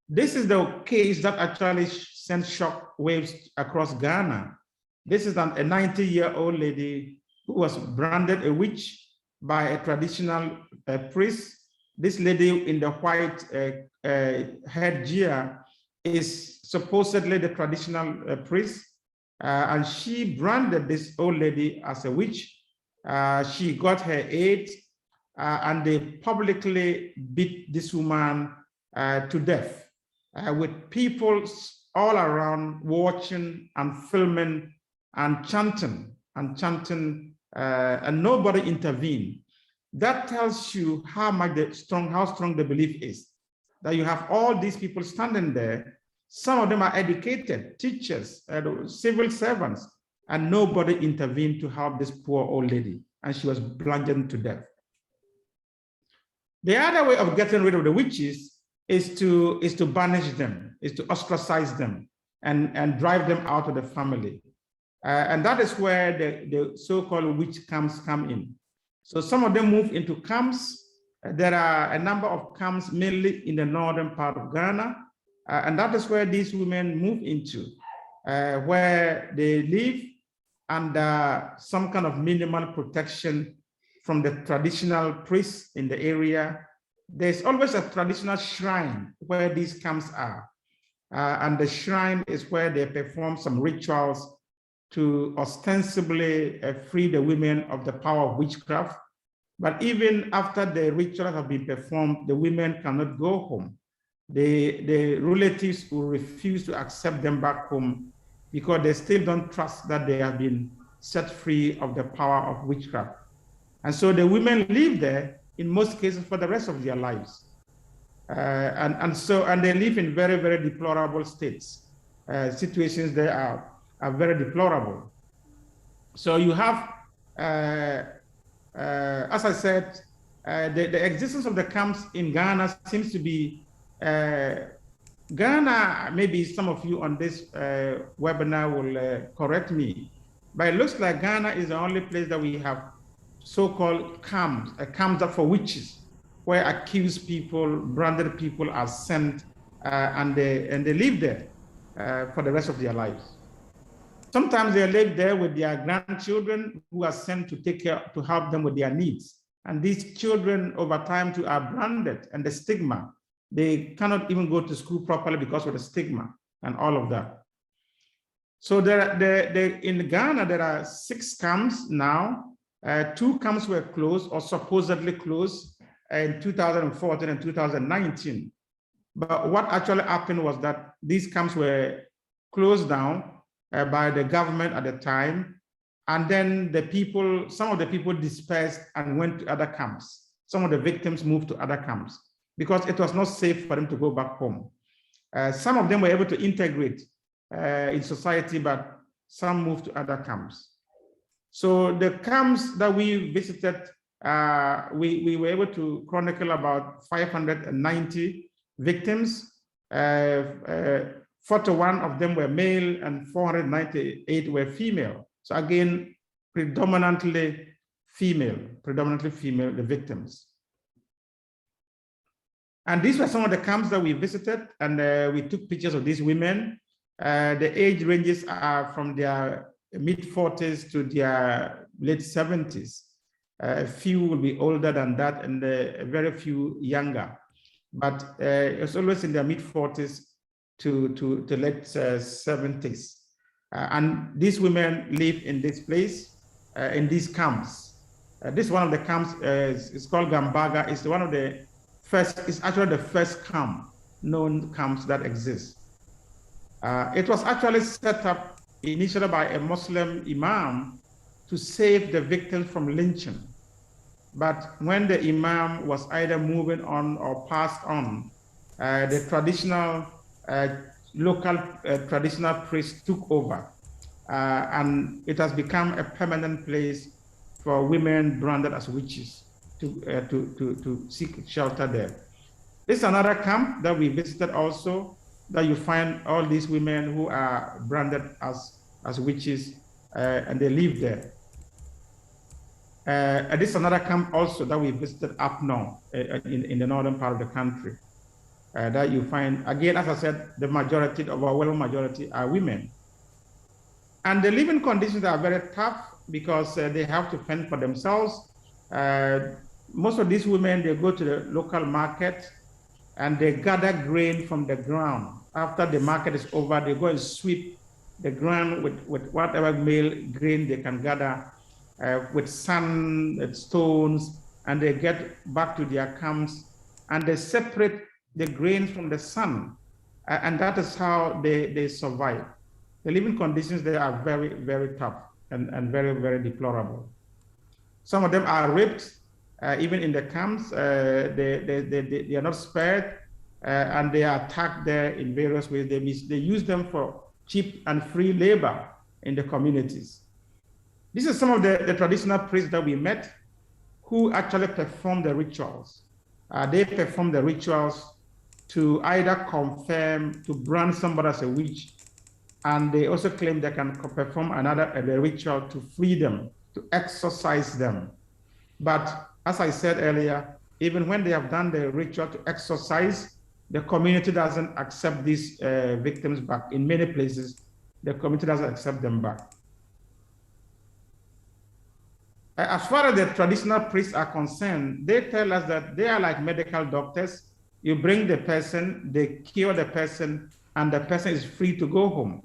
This is the case that actually sent shock waves across Ghana. This is a 90-year-old lady who was branded a witch by a traditional priest. This lady in the white headgear is supposedly the traditional priest, and she branded this old lady as a witch. She got her aid, and they publicly beat this woman to death, with people all around watching and filming and chanting, and nobody intervened. That tells you how strong the belief is, that you have all these people standing there. Some of them are educated, teachers, civil servants, and nobody intervened to help this poor old lady, and she was bludgeoned to death. The other way of getting rid of the witches is to banish them, is to ostracize them, and drive them out of the family. And that is where the so-called witch camps come in. So some of them move into camps. There are a number of camps, mainly in the northern part of Ghana, and that is where these women move into, where they live under some kind of minimal protection from the traditional priests in the area. There's always a traditional shrine where these camps are. And the shrine is where they perform some rituals to ostensibly free the women of the power of witchcraft. But even after the rituals have been performed, the women cannot go home. The relatives will refuse to accept them back home because they still don't trust that they have been set free of the power of witchcraft. And so the women live there in most cases for the rest of their lives. And they live in very, very deplorable states. Situations there are very deplorable. So you have, as I said, the existence of the camps in Ghana seems to be, Ghana, maybe some of you on this webinar will correct me, but it looks like Ghana is the only place that we have so-called camps, camps for witches, where accused people, branded people are sent, and they live there for the rest of their lives. Sometimes they live there with their grandchildren who are sent to help them with their needs. And these children over time too are branded, and the stigma, they cannot even go to school properly because of the stigma and all of that. So in Ghana, there are 6 camps now. 2 camps were closed or supposedly closed in 2014 and 2019. But what actually happened was that these camps were closed down by the government at the time. And then some of the people dispersed and went to other camps. Some of the victims moved to other camps because it was not safe for them to go back home. Some of them were able to integrate in society, but some moved to other camps. So the camps that we visited, we were able to chronicle about 590 victims. 41 of them were male and 498 were female. So again, predominantly female, the victims. And these were some of the camps that we visited, and we took pictures of these women. The age ranges are from their mid-40s to their late 70s. A few will be older than that, and very few younger. But it's always in their mid-40s to late 70s. And these women live in this place, in these camps. This one of the camps is called Gambaga. It's one of the first, it's actually the first known camps that exist. It was actually set up initially by a Muslim imam to save the victims from lynching. But when the imam was either moving on or passed on, the traditional, local traditional priest took over. And it has become a permanent place for women branded as witches to seek shelter there. This is another camp that we visited also, that you find all these women who are branded as witches, and they live there. And this is another camp also that we visited up north in the northern part of the country. That you find, again, as I said, the majority, the overwhelming majority are women. And the living conditions are very tough because they have to fend for themselves. Most of these women, they go to the local market and they gather grain from the ground. After the market is over, they go and sweep the ground with whatever male grain they can gather, with sand and stones, and they get back to their camps and they separate the grain from the sun. And that is how they survive. The living conditions there are very, very tough and very, very deplorable. Some of them are raped, even in the camps. They are not spared, and they are attacked there in various ways. They use them for cheap and free labor in the communities. This is some of the traditional priests that we met who actually perform the rituals. They perform the rituals to either confirm, to brand somebody as a witch, and they also claim they can perform another ritual to free them, to exorcise them. But as I said earlier, even when they have done the ritual to exorcise, the community doesn't accept these victims back. In many places, the community doesn't accept them back. As far as the traditional priests are concerned, they tell us that they are like medical doctors. You bring the person, they cure the person, and the person is free to go home.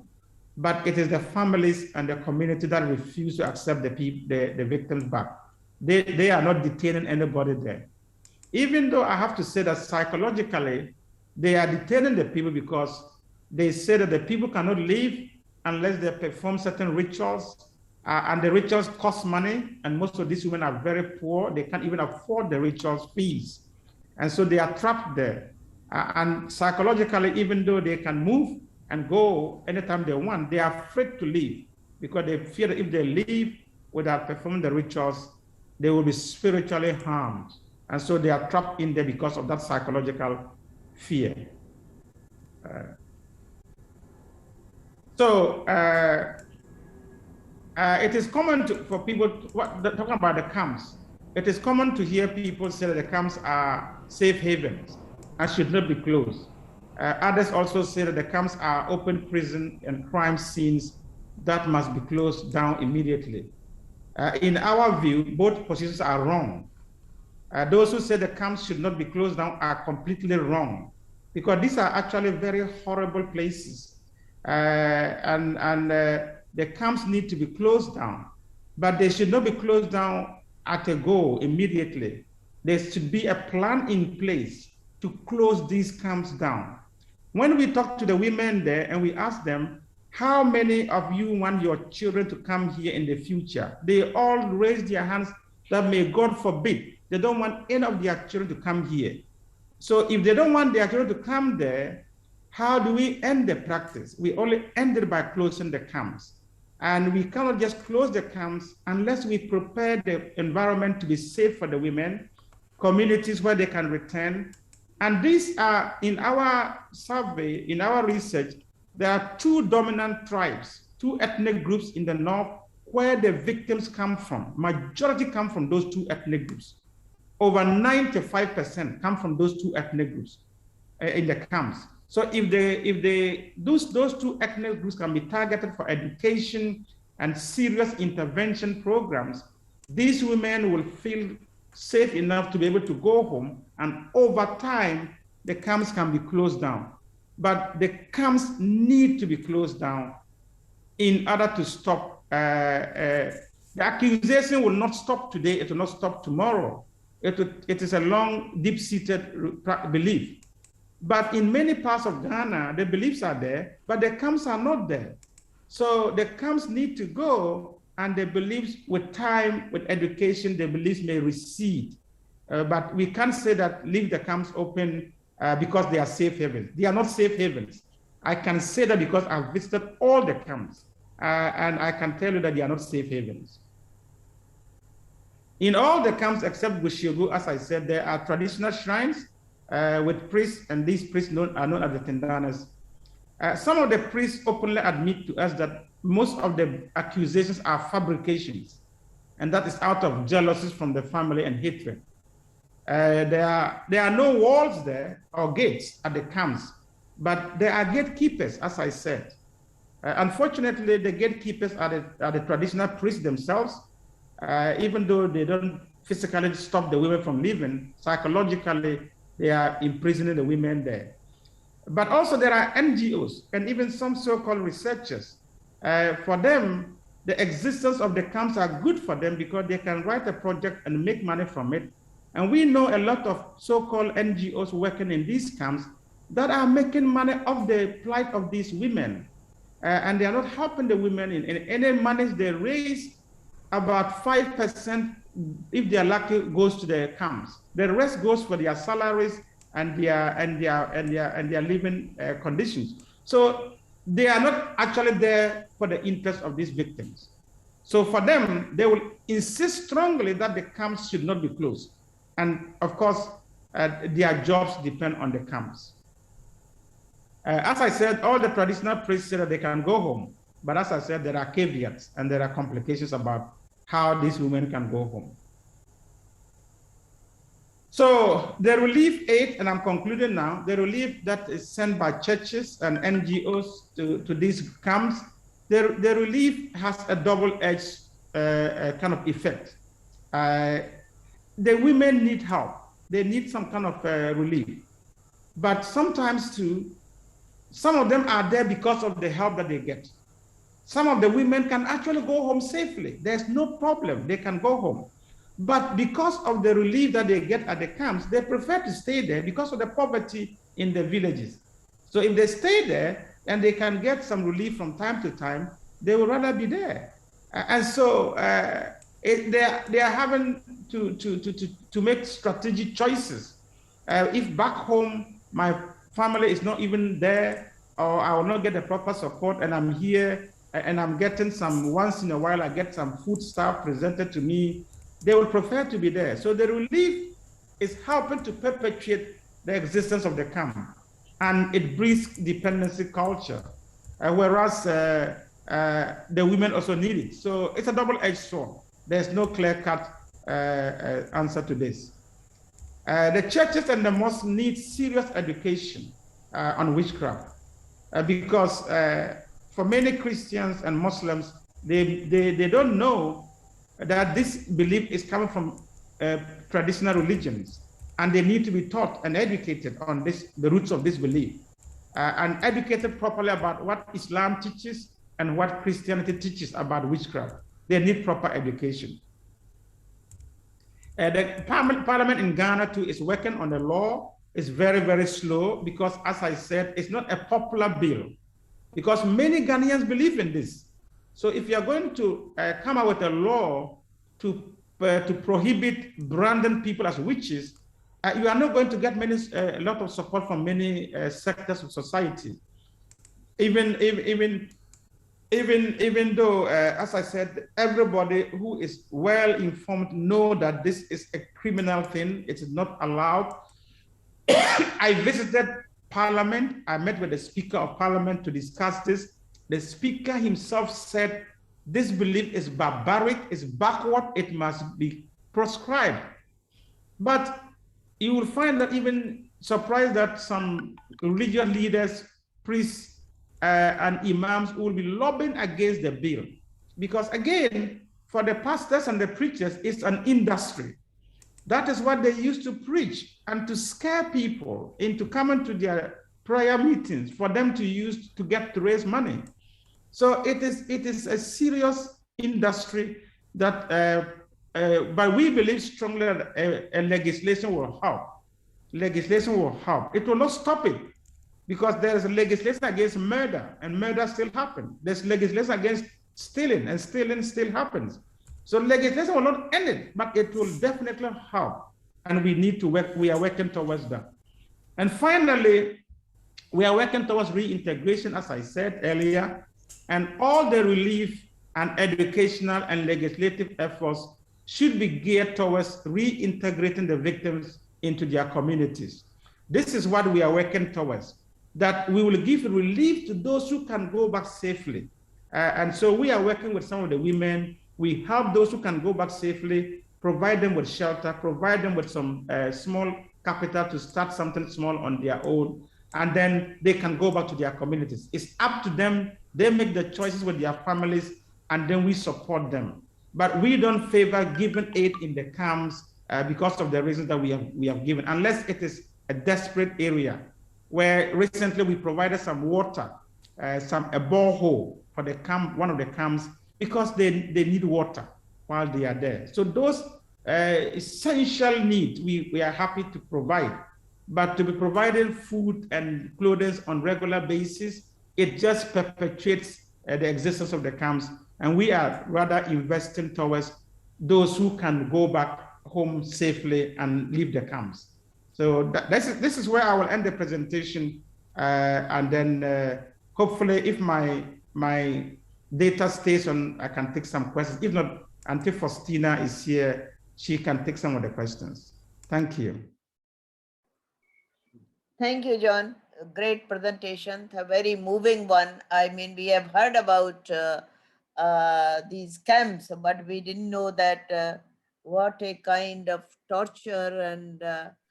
But it is the families and the community that refuse to accept the victims back. They are not detaining anybody there. Even though I have to say that psychologically, they are detaining the people because they say that the people cannot leave unless they perform certain rituals, and the rituals cost money, and most of these women are very poor. They can't even afford the rituals fees. And so they are trapped there. And psychologically, even though they can move and go anytime they want, they are afraid to leave because they fear that if they leave without performing the rituals, they will be spiritually harmed. And so they are trapped in there because of that psychological fear. It is common for people, talking about the camps, it is common to hear people say that the camps are safe havens and should not be closed. Others also say that the camps are open prison and crime scenes that must be closed down immediately. In our view, both positions are wrong. Those who say the camps should not be closed down are completely wrong, because these are actually very horrible places. The camps need to be closed down, but they should not be closed down at a go immediately. There should be a plan in place to close these camps down. When we talk to the women there and we ask them, how many of you want your children to come here in the future? They all raise their hands that may God forbid, they don't want any of their children to come here. So if they don't want their children to come there, how do we end the practice? We only end it by closing the camps. And we cannot just close the camps unless we prepare the environment to be safe for the women, communities where they can return. And these are, in our survey, in our research, there are two dominant tribes, two ethnic groups in the north where the victims come from. Majority come from those two ethnic groups. Over 95% come from those two ethnic groups in the camps. So if those two ethnic groups can be targeted for education and serious intervention programs, these women will feel safe enough to be able to go home, and over time, the camps can be closed down. But the camps need to be closed down in order to stop. The accusation will not stop today, it will not stop tomorrow. It is a long, deep-seated belief. But in many parts of Ghana, the beliefs are there, but the camps are not there. So the camps need to go, and the beliefs with time, with education, the beliefs may recede. But we can't say that leave the camps open because they are safe havens. They are not safe havens. I can say that because I've visited all the camps, and I can tell you that they are not safe havens. In all the camps except Bushogu, as I said, there are traditional shrines with priests, and these priests are known as the tendanas. Some of the priests openly admit to us that most of the accusations are fabrications, and that is out of jealousy from the family and hatred. There are no walls there or gates at the camps, but there are gatekeepers, as I said. Unfortunately, the gatekeepers are the traditional priests themselves. Even though they don't physically stop the women from leaving, psychologically, they are imprisoning the women there. But also there are NGOs and even some so-called researchers. For them, the existence of the camps are good for them because they can write a project and make money from it. And we know a lot of so-called NGOs working in these camps that are making money off the plight of these women. And they are not helping the women in any money they raise. About 5%, if they are lucky, goes to the camps. The rest goes for their salaries and their living conditions. So they are not actually there for the interest of these victims. So for them, they will insist strongly that the camps should not be closed. And of course, their jobs depend on the camps. As I said, all the traditional priests say that they can go home. But as I said, there are caveats and there are complications about how these women can go home. So the relief aid, and I'm concluding now, the relief that is sent by churches and NGOs to these camps, the relief has a double-edged kind of effect. The women need help. They need some kind of relief. But sometimes too, some of them are there because of the help that they get. Some of the women can actually go home safely. There's no problem, they can go home. But because of the relief that they get at the camps, they prefer to stay there because of the poverty in the villages. So if they stay there and they can get some relief from time to time, they would rather be there. And so they are having to make strategic choices. If back home, my family is not even there, or I will not get the proper support, and I'm here, and I'm getting some, once in a while, I get some food stuff presented to me, they will prefer to be there. So the relief is helping to perpetuate the existence of the camp, and it breeds dependency culture, whereas the women also need it. So it's a double-edged sword. There's no clear-cut answer to this. The churches and the mosques need serious education on witchcraft because for many Christians and Muslims, they don't know that this belief is coming from traditional religions, and they need to be taught and educated on the roots of this belief, and educated properly about what Islam teaches and what Christianity teaches about witchcraft. They need proper education. The parliament in Ghana too is working on the law. It's very, very slow because, as I said, it's not a popular bill because many Ghanaians believe in this. So if you're going to come out with a law to prohibit branding people as witches, you are not going to get a lot of support from many sectors of society. Even though, as I said, everybody who is well informed know that this is a criminal thing. It is not allowed. I visited Parliament. I met with the Speaker of Parliament to discuss this. The Speaker himself said, this belief is barbaric, it's backward, it must be proscribed. But you will find that even surprised that some religious leaders, priests, and imams will be lobbying against the bill. Because again, for the pastors and the preachers, it's an industry. That is what they used to preach and to scare people into coming to their prayer meetings for them to use to raise money. So it is a serious industry that, but we believe strongly that a legislation will help. Legislation will help. It will not stop it, because there's a legislation against murder, and murder still happens. There's legislation against stealing, and stealing still happens. So legislation will not end it, but it will definitely help. And we need to work, we are working towards that. And finally, we are working towards reintegration, as I said earlier, and all the relief and educational and legislative efforts should be geared towards reintegrating the victims into their communities. This is what we are working towards, that we will give relief to those who can go back safely. And so we are working with some of the women. We help those who can go back safely, provide them with shelter, provide them with some small capital to start something small on their own, and then they can go back to their communities. It's up to them. They make the choices with their families, and then we support them. But we don't favor giving aid in the camps because of the reasons that we have given, unless it is a desperate area, where recently we provided some water, a borehole for the camp, one of the camps, because they need water while they are there. So those essential needs we are happy to provide. But to be providing food and clothing on regular basis, it just perpetuates the existence of the camps. And we are rather investing towards those who can go back home safely and leave the camps. So this is where I will end the presentation. And then hopefully if my data stays on, I can take some questions. If not, Auntie Faustina is here. She can take some of the questions. Thank you. Thank you, John. A great presentation, a very moving one. I mean, we have heard about these camps, but we didn't know that what a kind of torture and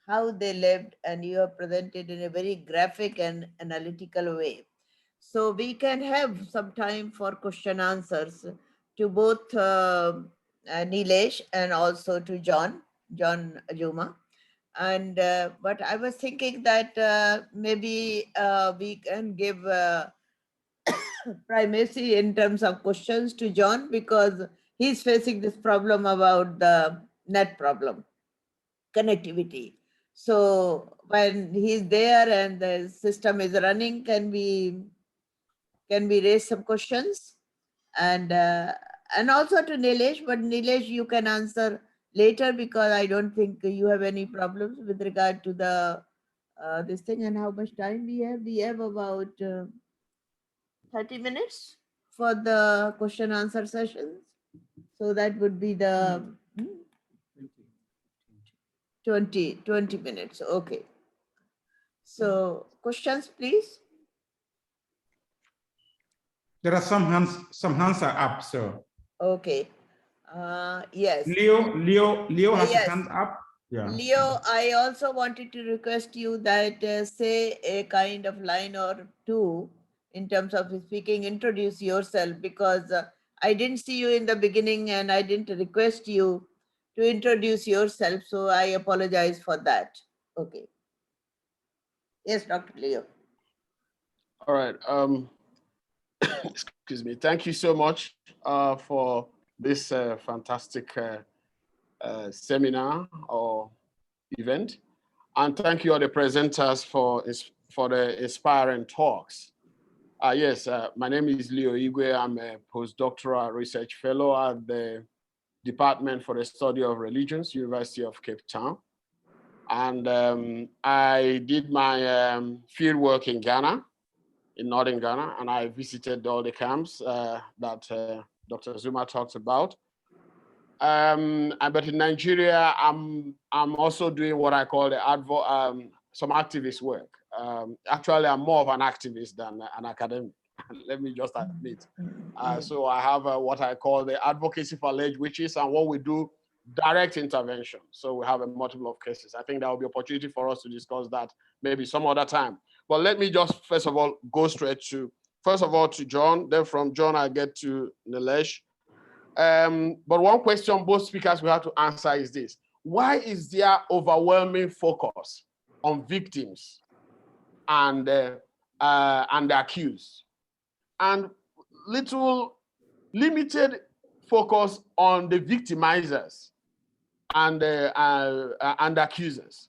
how they lived, and you have presented in a very graphic and analytical way. So we can have some time for question answers to both Neelesh and also to John Azumah. And but I was thinking that maybe we can give primacy in terms of questions to John, because he's facing this problem about the net problem, connectivity. So when he's there and the system is running, can we raise some questions? And also to Neelesh, but Neelesh, you can answer later, because I don't think you have any problems with regard to the this thing. And how much time we have? We have about 30 minutes for the question answer sessions. So that would be the 20 minutes. Okay. So questions, please. There are some hands are up, so. Okay. Yes. Leo has Yes. a hand up. Yeah. Leo, I also wanted to request you that say a kind of line or two in terms of speaking, introduce yourself, because I didn't see you in the beginning and I didn't request you to introduce yourself. So I apologize for that. Okay. Yes, Dr. Leo. All right. Excuse me. Thank you so much for this fantastic seminar or event, and thank you all the presenters for the inspiring talks. Yes, my name is Leo Igwe. I'm a postdoctoral research fellow at the Department for the Study of Religions, University of Cape Town. And I did my field work in Ghana, in northern Ghana, and I visited all the camps that Dr. Azumah talked about. But in Nigeria, I'm also doing what I call the some activist work. Actually, I'm more of an activist than an academic. Let me just admit. So I have what I call the advocacy for alleged witches, and what we do, direct intervention. So we have a multiple of cases. I think there will be opportunity for us to discuss that maybe some other time. But let me just first of all go straight to John. Then from John I get to Neelesh. But one question both speakers will have to answer is this: why is there overwhelming focus on victims and the accused, and little limited focus on the victimizers and accusers?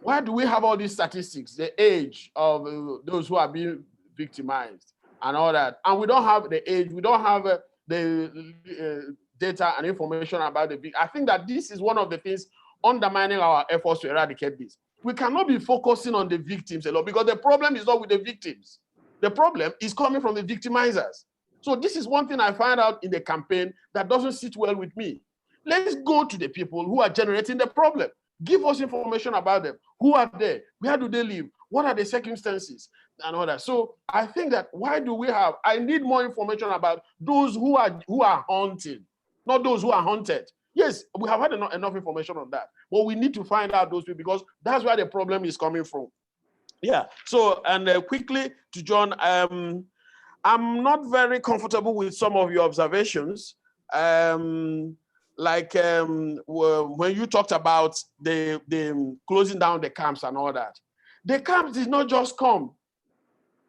Why do we have all these statistics, the age of those who are being victimized and all that, and we don't have the age, we don't have the data and information about the victim? I think that this is one of the things undermining our efforts to eradicate this. We cannot be focusing on the victims a lot, because the problem is not with the victims. The problem is coming from the victimizers. So this is one thing I find out in the campaign that doesn't sit well with me. Let's go to the people who are generating the problem. Give us information about them. Who are they? Where do they live? What are the circumstances? And all that. So I think that I need more information about those who are haunted, not those who are haunted. Yes, we have had enough information on that. But we need to find out those people, because that's where the problem is coming from. Yeah. So, and quickly to John, I'm not very comfortable with some of your observations. When you talked about the closing down the camps and all that. The camps did not just come.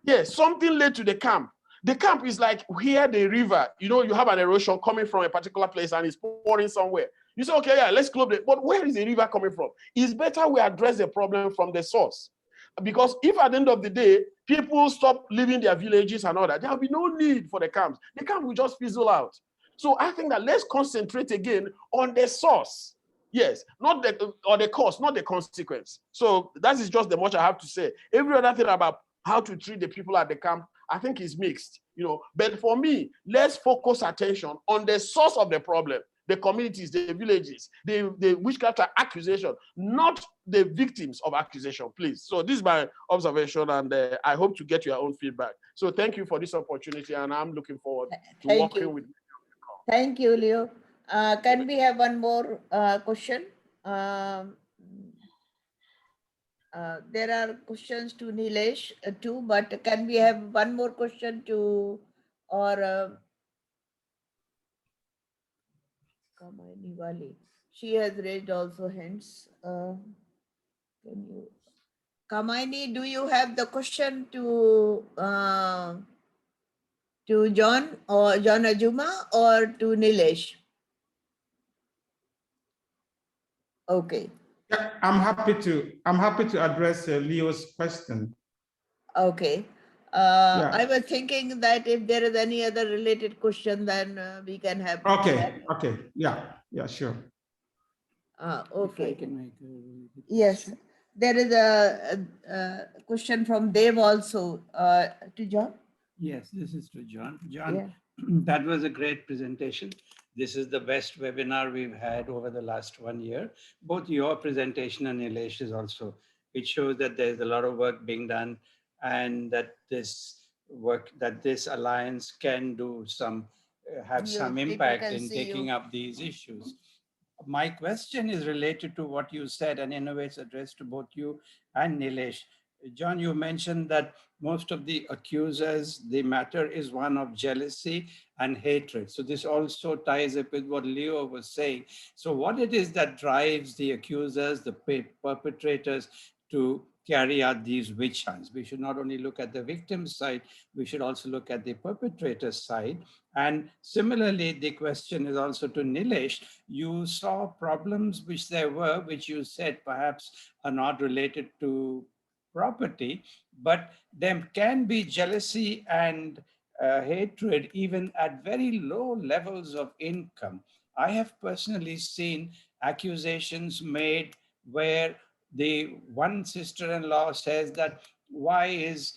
Yes, something led to the camp. The camp is like here, the river, you have an erosion coming from a particular place and it's pouring somewhere. You say, okay, yeah, let's close it. But where is the river coming from? It's better we address the problem from the source. Because if at the end of the day, people stop leaving their villages and all that, there will be no need for the camps. The camp will just fizzle out. So I think that let's concentrate again on the source. Yes, not the cause, not the consequence. So that is just the much I have to say. Every other thing about how to treat the people at the camp, I think is mixed, But for me, let's focus attention on the source of the problem, the communities, the villages, the witchcraft accusation, not the victims of accusation, please. So this is my observation, and I hope to get your own feedback. So thank you for this opportunity, and I'm looking forward to working with you. Thank you, Leo. Can we have one more question? There are questions to Neelesh too, but can we have one more question to, or Kamani Wali? She has raised also hands. Can you, Kamani, do you have the question to John or John Azumah or to Neelesh? Okay. Yeah, I'm happy to address Leo's question. Okay. Yeah. I was thinking that if there is any other related question, then we can have. Okay. Okay. Yeah. Yeah. Sure. Okay. If I can make a Yes. question. There is a question from Dave also to John. Yes, this is to John. John, Yeah. that was a great presentation. This is the best webinar we've had over the last 1 year. Both your presentation and Neelesh's also. It shows that there's a lot of work being done, and that this alliance can do have some impact in taking up these issues. My question is related to what you said, and in a way it's addressed to both you and Neelesh. John, you mentioned that most of the accusers, the matter is one of jealousy and hatred. So this also ties up with what Leo was saying. So what it is that drives the accusers, the perpetrators, to carry out these witch hunts? We should not only look at the victim's side, we should also look at the perpetrator's side. And similarly, the question is also to Neelesh. You saw problems which you said perhaps are not related to property, but there can be jealousy and hatred even at very low levels of income. I have personally seen accusations made where The one sister-in-law says that, why is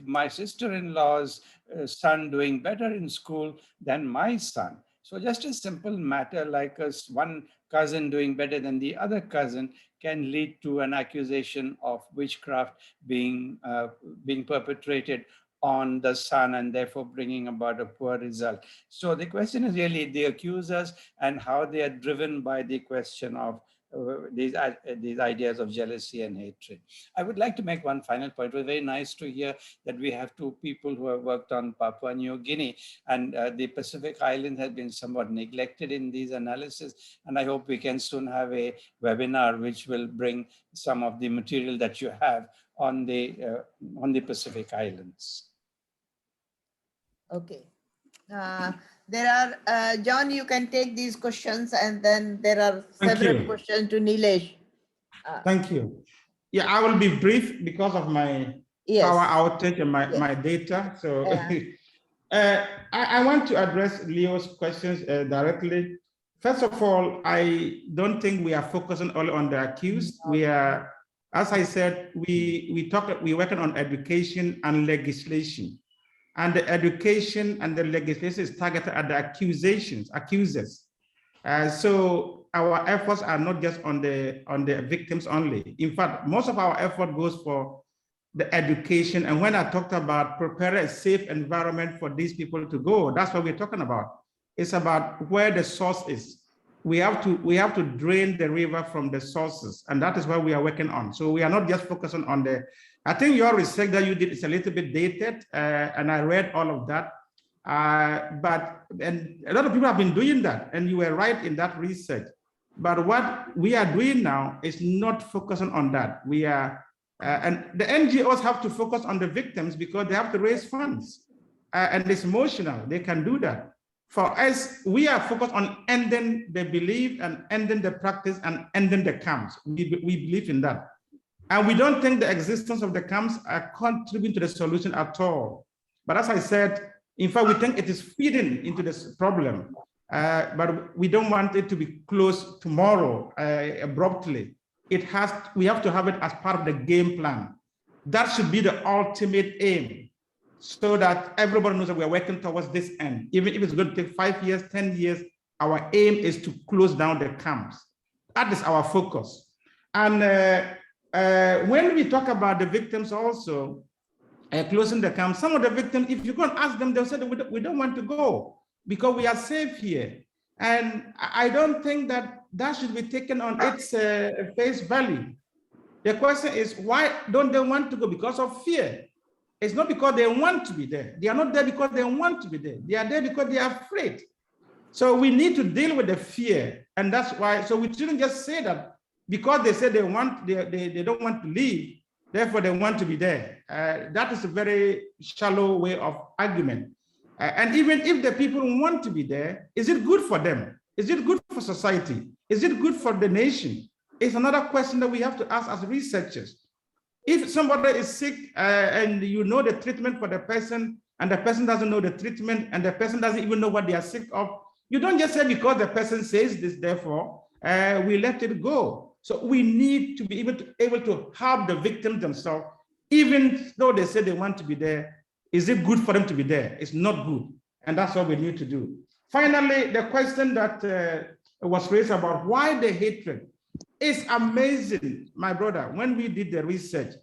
my sister-in-law's son doing better in school than my son? So just a simple matter like one cousin doing better than the other cousin can lead to an accusation of witchcraft being perpetrated on the son, and therefore bringing about a poor result. So the question is really the accusers and how they are driven by the question of these ideas of jealousy and hatred. I would like to make one final point. It was very nice to hear that we have two people who have worked on Papua New Guinea, and the Pacific Islands has been somewhat neglected in these analyses. And I hope we can soon have a webinar which will bring some of the material that you have on the Pacific Islands. Okay. There are, John, you can take these questions, and then there are several questions to Neelesh. Thank you. Yeah, I will be brief because of my power outage and my data. So I want to address Leo's questions directly. First of all, I don't think we are focusing only on the accused. We are, as I said, we're working on education and legislation. And the education and the legislation is targeted at the accusers. So our efforts are not just on the victims only. In fact, most of our effort goes for the education. And when I talked about preparing a safe environment for these people to go, that's what we're talking about. It's about where the source is. We have to drain the river from the sources, and that is what we are working on. So we are not just focusing on the. I think your research that you did is a little bit dated, and I read all of that. But a lot of people have been doing that, and you were right in that research. But what we are doing now is not focusing on that. We are, and the NGOs have to focus on the victims because they have to raise funds, and it's emotional. They can do that. For us, we are focused on ending the belief and ending the practice and ending the camps. We believe in that. And we don't think the existence of the camps are contributing to the solution at all. But as I said, in fact, we think it is feeding into this problem. But we don't want it to be closed tomorrow abruptly. We have to have it as part of the game plan. That should be the ultimate aim, so that everybody knows that we're working towards this end. Even if it's going to take 5 years, 10 years, our aim is to close down the camps. That is our focus. And when we talk about the victims also, closing the camps, some of the victims, if you go and ask them, they'll say that we don't want to go because we are safe here. And I don't think that that should be taken on its face value. The question is, why don't they want to go? Because of fear. It's not because they want to be there. They are not there because they want to be there. They are there because they are afraid. So we need to deal with the fear. And that's why, so we shouldn't just say that because they say they don't want to leave, therefore they want to be there. That is a very shallow way of argument. And even if the people want to be there, is it good for them? Is it good for society? Is it good for the nation? It's another question that we have to ask as researchers. If somebody is sick and you know the treatment for the person, and the person doesn't know the treatment, and the person doesn't even know what they are sick of, you don't just say because the person says this, therefore, we let it go. So we need to be able to help the victims themselves, even though they say they want to be there. Is it good for them to be there? It's not good. And that's what we need to do. Finally, the question that was raised about why the hatred. It's amazing, my brother, when we did the research,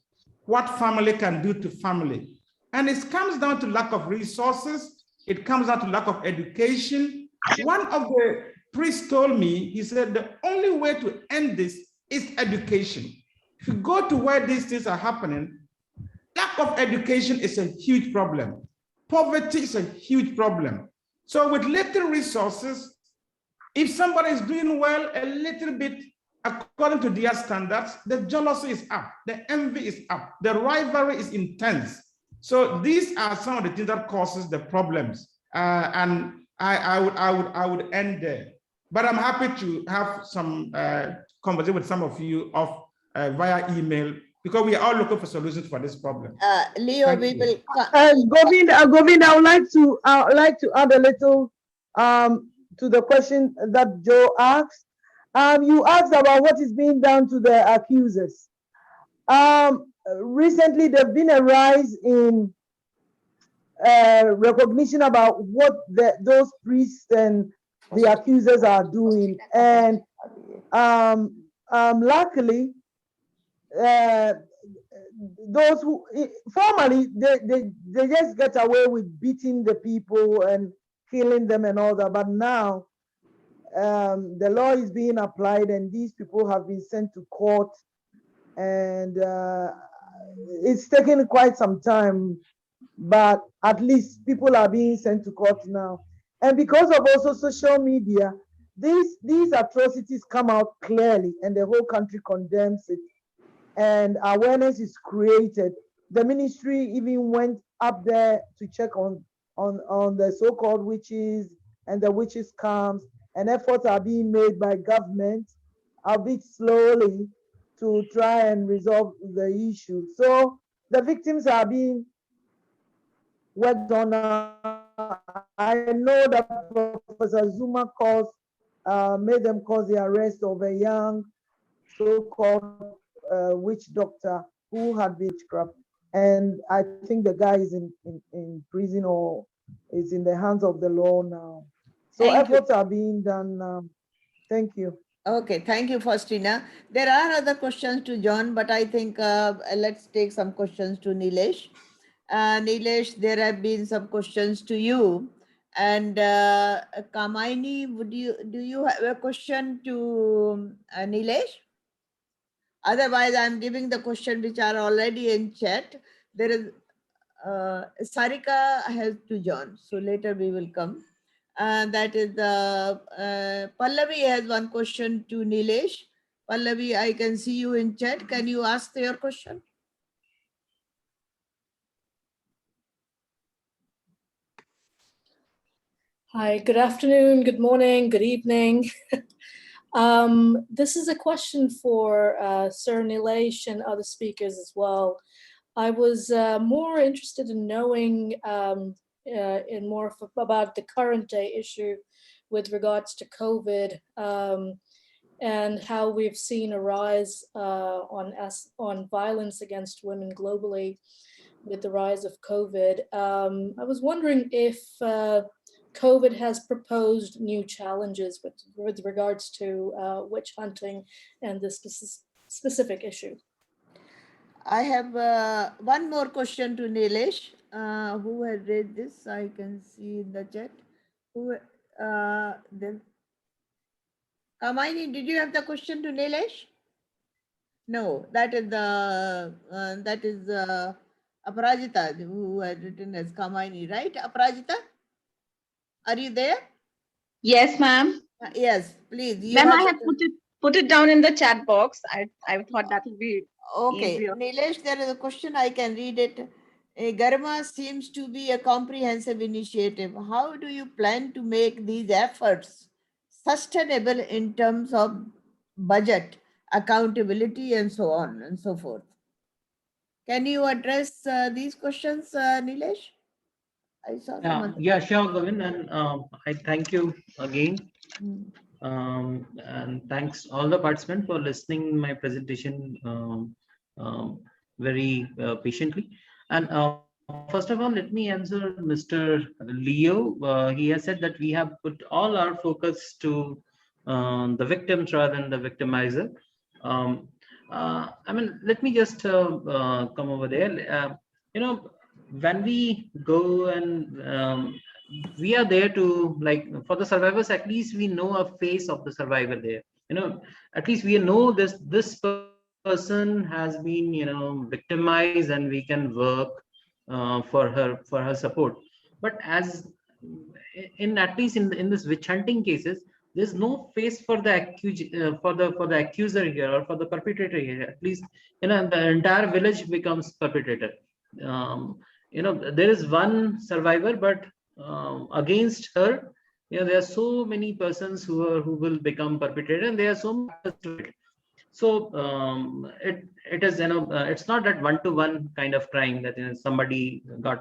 what family can do to family. And it comes down to lack of resources. It comes down to lack of education. One of the priests told me, he said, the only way to end this is education. If you go to where these things are happening, lack of education is a huge problem. Poverty is a huge problem. So with little resources, if somebody is doing well a little bit, according to their standards, the jealousy is up, the envy is up, the rivalry is intense. So these are some of the things that causes the problems. And I would end there. But I'm happy to have some conversation with some of you via email, because we are all looking for solutions for this problem. Leo, we will. Govind, I would like to add a little to the question that Joe asked. You asked about what is being done to the accusers. Recently, there's been a rise in recognition about what those priests and the accusers are doing. And luckily, those who formerly they just get away with beating the people and killing them and all that, but now the law is being applied and these people have been sent to court, and it's taken quite some time, but at least people are being sent to court now. And because of also social media, these atrocities come out clearly and the whole country condemns it, and awareness is created. The ministry even went up there to check on the so-called witches and the witches camps, and efforts are being made by government, albeit slowly, to try and resolve the issue. So the victims are being worked on now. I know that Professor Azumah made them cause the arrest of a young so-called witch doctor who had been witchcraft, and I think the guy is in prison or is in the hands of the law now. So efforts are being done now. Thank you. Okay, thank you, Faustina. There are other questions to John, but I think let's take some questions to Neelesh. Neelesh, there have been some questions to you. And Kamaini, do you have a question to Neelesh? Otherwise, I'm giving the question which are already in chat. There is Sarika has to John, so later we will come. That is Pallavi has one question to Neelesh. Pallavi, I can see you in chat. Can you ask your question? Hi, good afternoon, good morning, good evening. This is a question for Sir Neelesh and other speakers as well. I was more interested in knowing more about the current day issue with regards to COVID and how we've seen a rise on violence against women globally with the rise of COVID. I was wondering if COVID has proposed new challenges with regards to witch hunting and this specific issue. I have one more question to Neelesh. Who has read this? I can see in the chat. Kamaini, did you have the question to Neelesh? No, that is Aparajita who had written as Kamaini, right? Aparajita, are you there? Yes, ma'am. Yes, please. Ma'am, I have put it down in the chat box. I thought that would be okay. easier. Neelesh, there is a question. I can read it. Garima seems to be a comprehensive initiative. How do you plan to make these efforts sustainable in terms of budget, accountability, and so on and so forth? Can you address these questions, Neelesh? I saw someone. Yeah, sure, Govind, and I thank you again. And thanks all the participants for listening my presentation very patiently. And first of all, let me answer Mr. Leo. He has said that we have put all our focus to the victims rather than the victimizer. I mean, let me just come over there. When we go and we are there to, like, for the survivors, at least we know a face of the survivor there. At least we know this person has been, victimized, and we can work for her support. But as at least in this witch hunting cases, there's no face for the accuser here or for the perpetrator here. At least the entire village becomes perpetrator. There is one survivor, but against her, there are so many persons who will become perpetrator, and there are so many. So it is it's not that one-to-one kind of crime that somebody got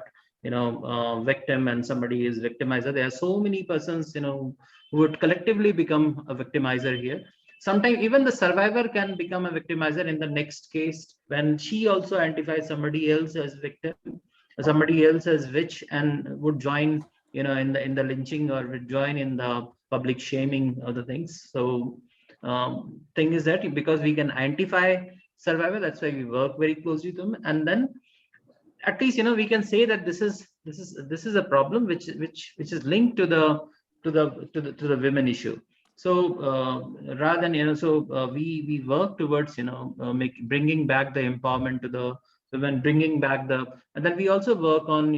victim and somebody is victimizer. There are so many persons who would collectively become a victimizer here. sometimes even the survivor can become a victimizer in the next case when she also identifies somebody else as victim, somebody else as witch, and would join, in the lynching, or would join in the public shaming of the things. So thing is that because we can identify survivor, that's why we work very closely with them, and then at least we can say that this is a problem which is linked to the women issue. So rather than we work towards bringing back the empowerment to the women, bringing back and then we also work on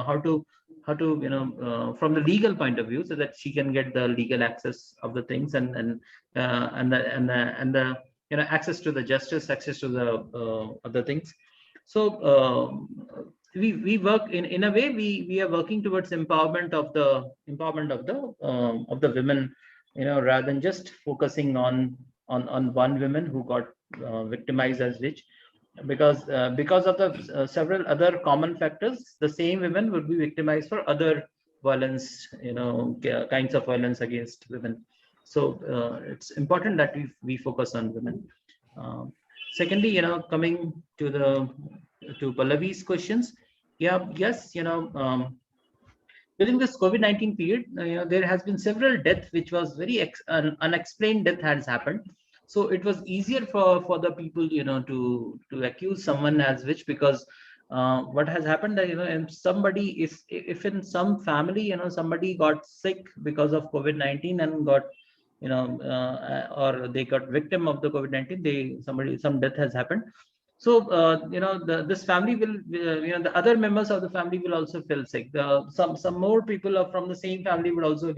how to from the legal point of view, so that she can get the legal access of the things, and the access to the justice, access to the other things. So we work in a way, we are working towards empowerment of the women, rather than just focusing on one woman who got victimized as witch, because of the several other common factors, the same women would be victimized for other violence, kinds of violence against women. So it's important that we focus on women. Secondly, coming to Pallavi's questions, yes, during this COVID-19 period, there has been several deaths, which was very unexplained death has happened. So it was easier for the people, to accuse someone as witch, because what has happened that and somebody, if in some family somebody got sick because of COVID-19 and got or they got victim of the COVID-19, some death has happened. So this family will the other members of the family will also feel sick. Some more people from the same family will also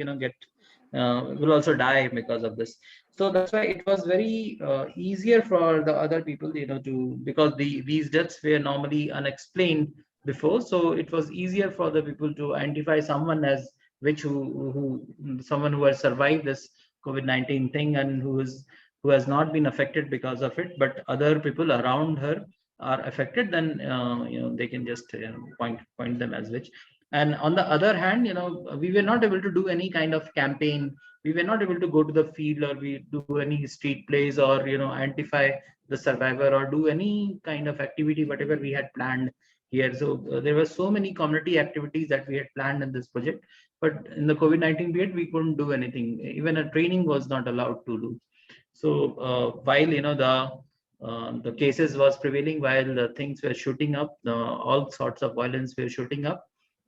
will also die because of this. So that's why it was very easier for the other people because these deaths were normally unexplained before. So it was easier for the people to identify someone as which someone who has survived this COVID-19 thing, and who has not been affected because of it, but other people around her are affected, then they can just point them as witch. And on the other hand, we were not able to do any kind of campaign. We were not able to go to the field, or we do any street plays, or identify the survivor, or do any kind of activity whatever we had planned here. So there were so many community activities that we had planned in this project, but in the COVID-19 period we couldn't do anything. Even a training was not allowed to do. So while the cases was prevailing, while the things were shooting up, all sorts of violence were shooting up,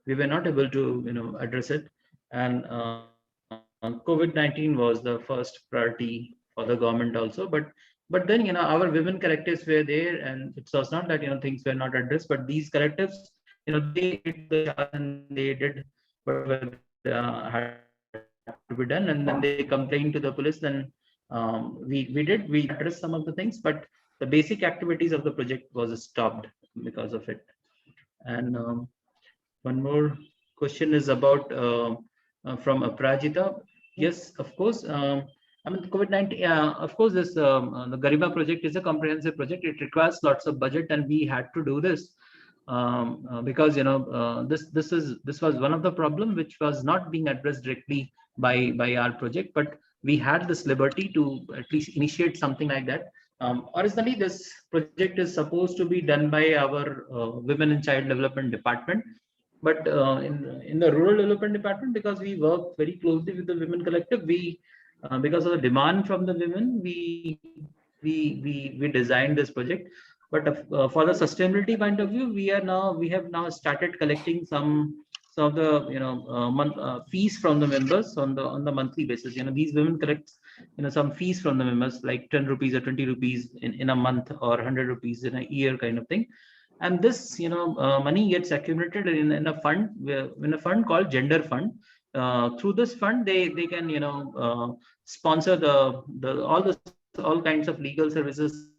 we were not able to address it. And COVID-19 was the first priority for the government also. But then our women collectives were there, and it was not that things were not addressed, but these collectives they did the charge, and they did whatever had to be done, and then they complained to the police. Then we addressed some of the things, but the basic activities of the project was stopped because of it. And one more question is about from Aprajita. Yes, of course. I mean, COVID-19. Of course, this the Garima project is a comprehensive project. It requires lots of budget, and we had to do this because this was one of the problem which was not being addressed directly by our project, but we had this liberty to at least initiate something like that. Originally, this project is supposed to be done by our Women and Child Development Department, but in the Rural Development Department, because we work very closely with the women collective, we because of the demand from the women, we designed this project. But for the sustainability point of view, we have now started collecting some of the fees from the members on the monthly basis. These women collect some fees from the members, like 10 rupees or 20 rupees in a month, or 100 rupees in a year, kind of thing. And this money gets accumulated in a fund called Gender Fund. Through this fund, they can sponsor all kinds of legal services,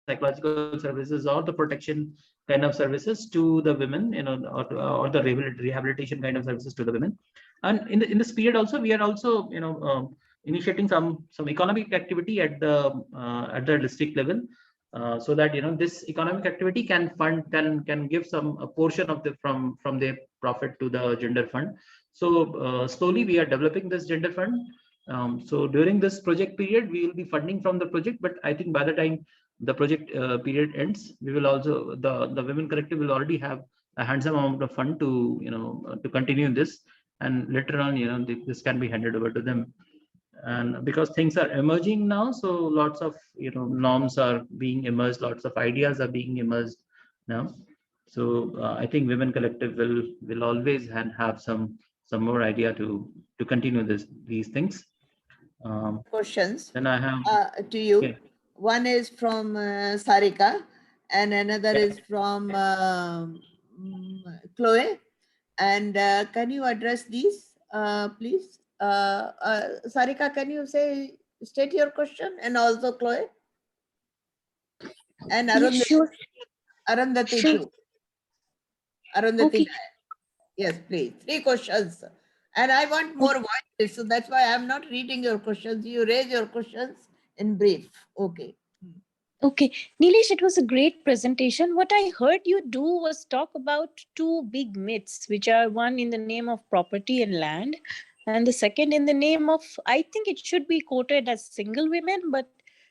psychological services, or the protection kind of services to the women, or the rehabilitation kind of services to the women. And in this period also, we are also initiating some economic activity at the district level, so that this economic activity can give a portion of from their profit to the gender fund. So slowly we are developing this gender fund. So during this project period, we will be funding from the project, but I think by the time the project period ends, we will also, the Women Collective will already have a handsome amount of fund to, to continue this, and later on, this can be handed over to them. And because things are emerging now, so lots of, norms are being emerged, lots of ideas are being emerged now. So I think Women Collective will always have some more idea to continue these things. Questions Then I have to you. yeah. One is from Sarika, and another Yeah. is from Chloe. And can you address these, please? Sarika, can you state your question, and also Chloe and Yeah, sure. Arundhati Sure. too. Arundhati, Okay. yes, please. 3 questions, and I want more voices, so that's why I'm not reading your questions. You raise your questions in brief. Okay. Okay, Neelesh, it was a great presentation. What I heard you do was talk about two big myths, which are one in the name of property and land, and the second in the name of, I think it should be quoted as single women, but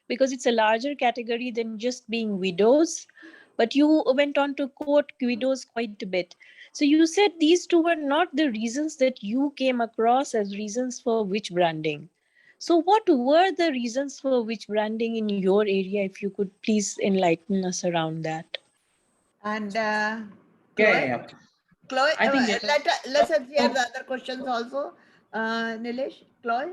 because it's a larger category than just being widows. But you went on to quote widows quite a bit. So you said these two were not the reasons that you came across as reasons for witch branding. So what were the reasons for witch branding in your area? If you could please enlighten us around that. And Yeah, Chloe, yeah. Chloe, I think let's hear the other questions also. Neelesh, Chloe.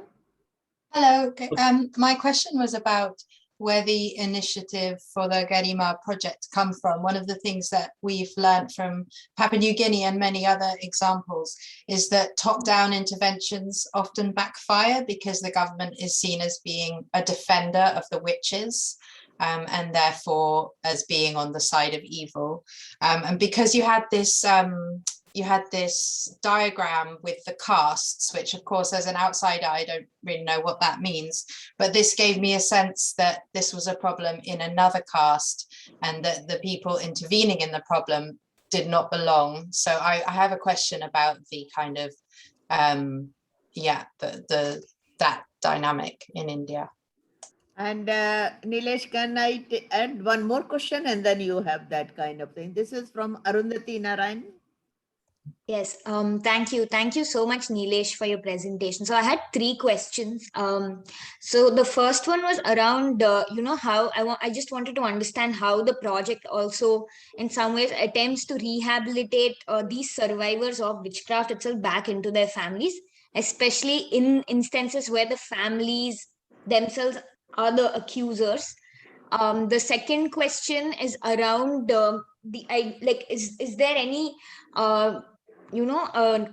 Hello. Okay. My question was about where the initiative for the Garima project come from. One of the things that we've learned from Papua New Guinea and many other examples is that top-down interventions often backfire because the government is seen as being a defender of the witches. And therefore as being on the side of evil. And because you had this diagram with the castes, which of course as an outsider, I don't really know what that means, but this gave me a sense that this was a problem in another caste and that the people intervening in the problem did not belong. So I have a question about the kind of, that dynamic in India. And Neelesh, can I add one more question, and then you have that kind of thing? This is from Arundhati Narayan. Yes, thank you. Thank you so much, Neelesh, for your presentation. So I had 3 questions. So the first one was around, how I just wanted to understand how the project also in some ways attempts to rehabilitate these survivors of witchcraft itself back into their families, especially in instances where the families themselves are the accusers. The second question is around is there any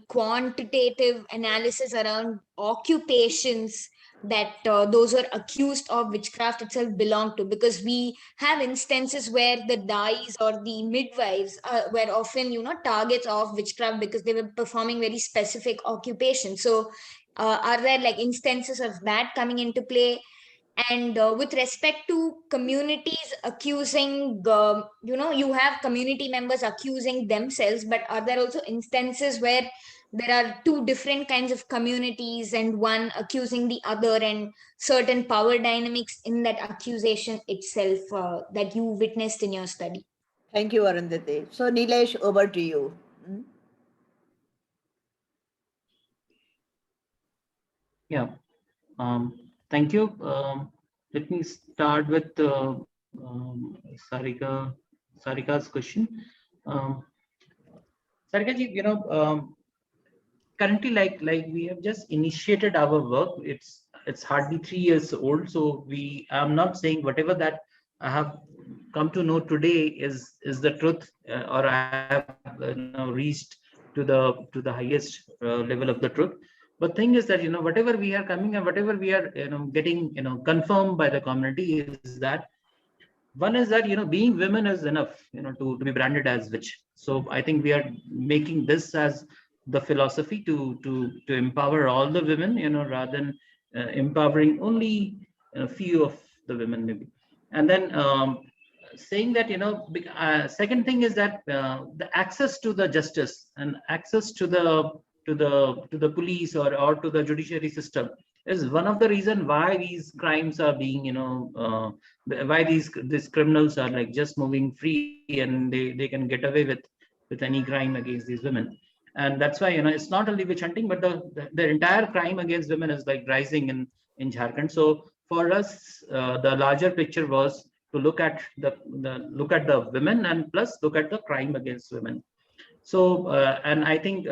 quantitative analysis around occupations that those who are accused of witchcraft itself belong to, because we have instances where the dais or the midwives were often targets of witchcraft because they were performing very specific occupations. So are there like instances of that coming into play? And with respect to communities accusing, you have community members accusing themselves, but are there also instances where there are 2 different kinds of communities and one accusing the other, and certain power dynamics in that accusation itself that you witnessed in your study? Thank you, Arundhati. So Neelesh, over to you. Yeah. Thank you. Let me start with Sarika's question. Sarika ji, currently, like we have just initiated our work. It's hardly 3 years old, so I'm not saying whatever that I have come to know today is the truth, or I have reached to the highest level of the truth. But thing is that whatever we are coming and whatever we are getting confirmed by the community is that one is that being women is enough to be branded as witch. So I think we are making this as the philosophy to empower all the women rather than empowering only a few of the women maybe. And then saying that second thing is that the access to the justice and access to the police or to the judiciary system is one of the reason why these crimes are being, why these criminals are like just moving free and they can get away with any crime against these women. And that's why, it's not only witch hunting, but the entire crime against women is like rising in Jharkhand. So for us, the larger picture was to look at the women and plus look at the crime against women. So and I think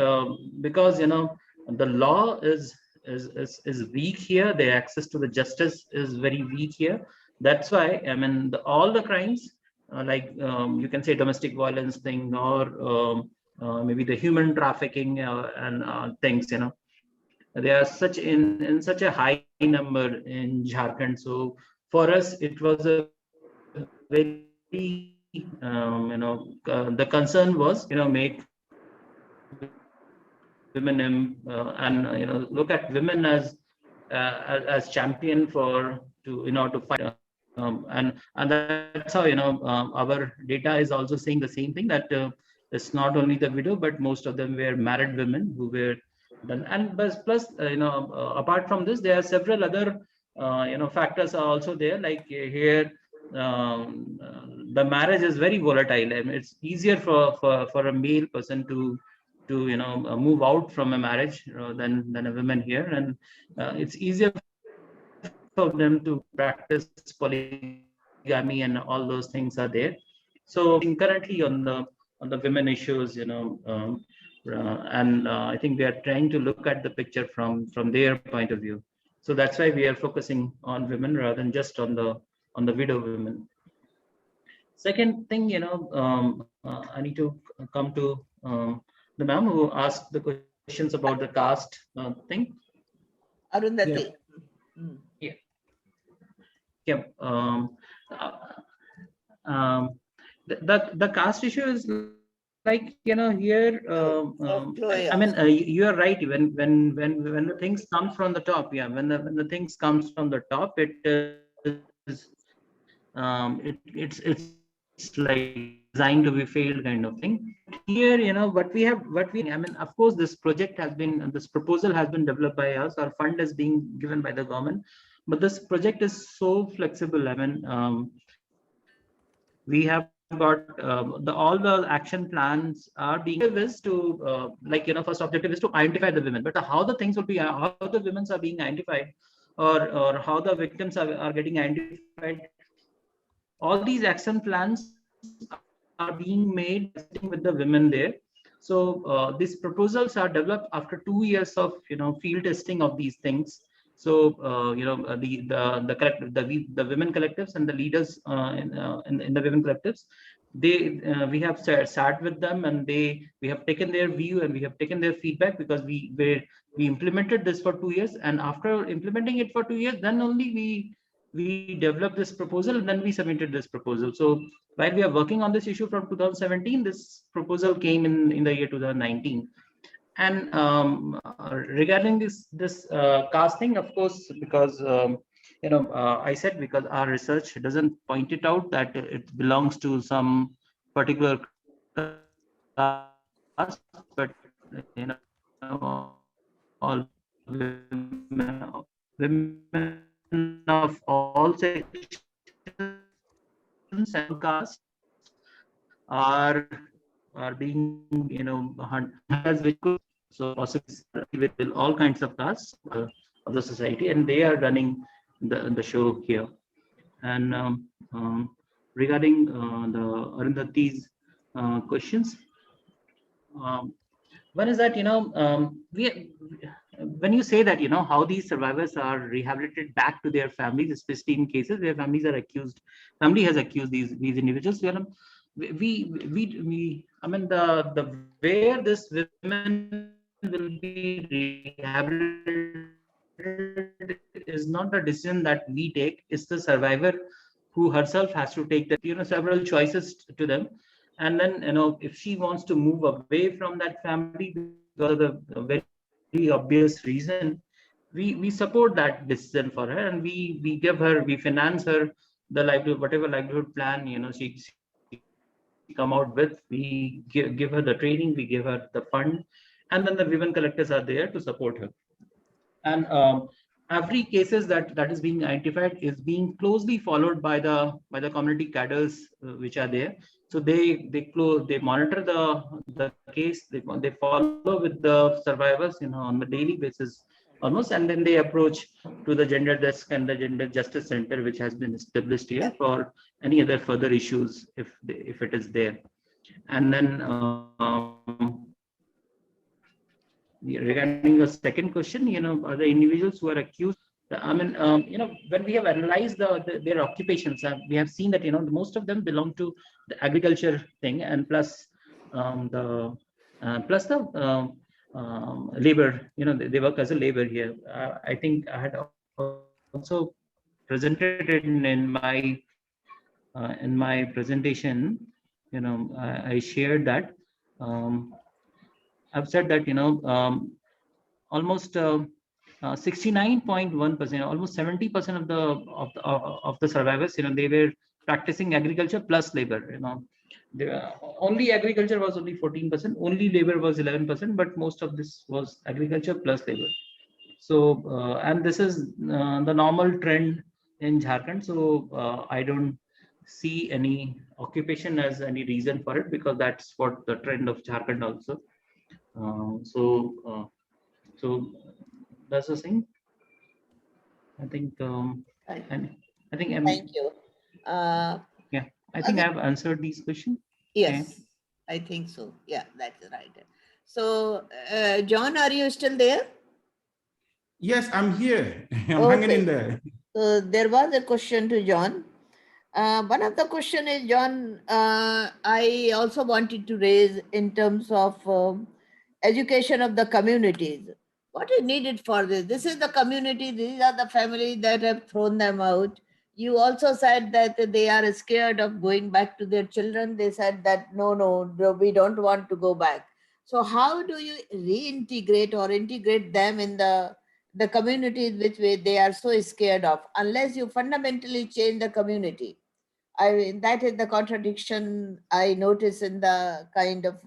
because the law is weak here, the access to the justice is very weak here. That's why, I mean, all the crimes like you can say domestic violence thing, or maybe the human trafficking and things, they are such in such a high number in Jharkhand. So for us it was a very the concern was make women and look at women as champion for to fight, and that's how our data is also saying the same thing, that it's not only the widow but most of them were married women who were done. And plus apart from this, there are several other factors are also there, like here the marriage is very volatile. I mean, it's easier for a male person to move out from a marriage than a woman here, and it's easier for them to practice polygamy, and all those things are there. So currently on the women issues, and I think we are trying to look at the picture from their point of view. So that's why we are focusing on women rather than just on the widow women. Second thing, I need to come to the ma'am who asked the questions about the caste thing. Arundhati. Yeah. Yeah. The caste issue is like here. I mean, you are right. When the things come from the top, yeah. When the things comes from the top, it is it's like designed to be failed kind of thing. Here, what we I mean, of course, this proposal has been developed by us. Our fund is being given by the government, but this project is so flexible. I mean, we have got all the action plans are being is to first objective is to identify the women, but how the things will be, how the women are being identified, or how the victims are getting identified. All these action plans are being made sitting with the women there. So these proposals are developed after 2 years of field testing of these things. So the women collectives and the leaders in the women collectives, we have sat with them, and we have taken their view and we have taken their feedback, because we implemented this for 2 years, and after implementing it for 2 years, then only we developed this proposal, and then we submitted this proposal. So while we are working on this issue from 2017, this proposal came in the year 2019. And regarding this casting, of course, because I said, because our research doesn't point it out that it belongs to some particular caste, but all women of all sections and castes are being hunted as which could, so possibly with all kinds of castes of the society, and they are running the show here. And regarding the Arundhati's questions, one is that when you say that how these survivors are rehabilitated back to their families, especially in cases where family has accused these individuals, we I mean, the where this women will be rehabilitated is not the decision that we take. It's the survivor who herself has to take the several choices to them. And then if she wants to move away from that family because of the very obvious reason, we support that decision for her, and we finance her the livelihood, whatever livelihood plan she come out with. We give her the training, we give her the fund, and then the women collectors are there to support her. And every cases that is being identified is being closely followed by the community cadres which are there. So they monitor the case, they follow with the survivors, on a daily basis almost, and then they approach to the gender desk and the gender justice center which has been established here for any other further issues if it is there. And then regarding the second question, are the individuals who are accused, I mean, when we have analyzed their occupations, we have seen that, most of them belong to the agriculture thing, and plus the labor, they work as a labor here. I think I had also presented in my presentation, I shared that. I've said that, almost 69.1%, almost 70% of the survivors, they were practicing agriculture plus labor. Only agriculture was only 14%, only labor was 11%, but most of this was agriculture plus labor. So, and this is the normal trend in Jharkhand. So I don't see any occupation as any reason for it, because that's what the trend of Jharkhand also. So that's the thing. I think, and I think Thank you. Yeah, I think I've answered these questions. Yes, I think so. Yeah, that's right. So, John, are you still there? Yes, I'm here. I'm hanging in there. So there was a question to John. One of the question is, John, I also wanted to raise in terms of education of the communities. What is needed for this? This is the community, these are the families that have thrown them out. You also said that they are scared of going back to their children. They said that, no, we don't want to go back. So how do you reintegrate or integrate them in the communities which they are so scared of, unless you fundamentally change the community? That is the contradiction I notice in the kind of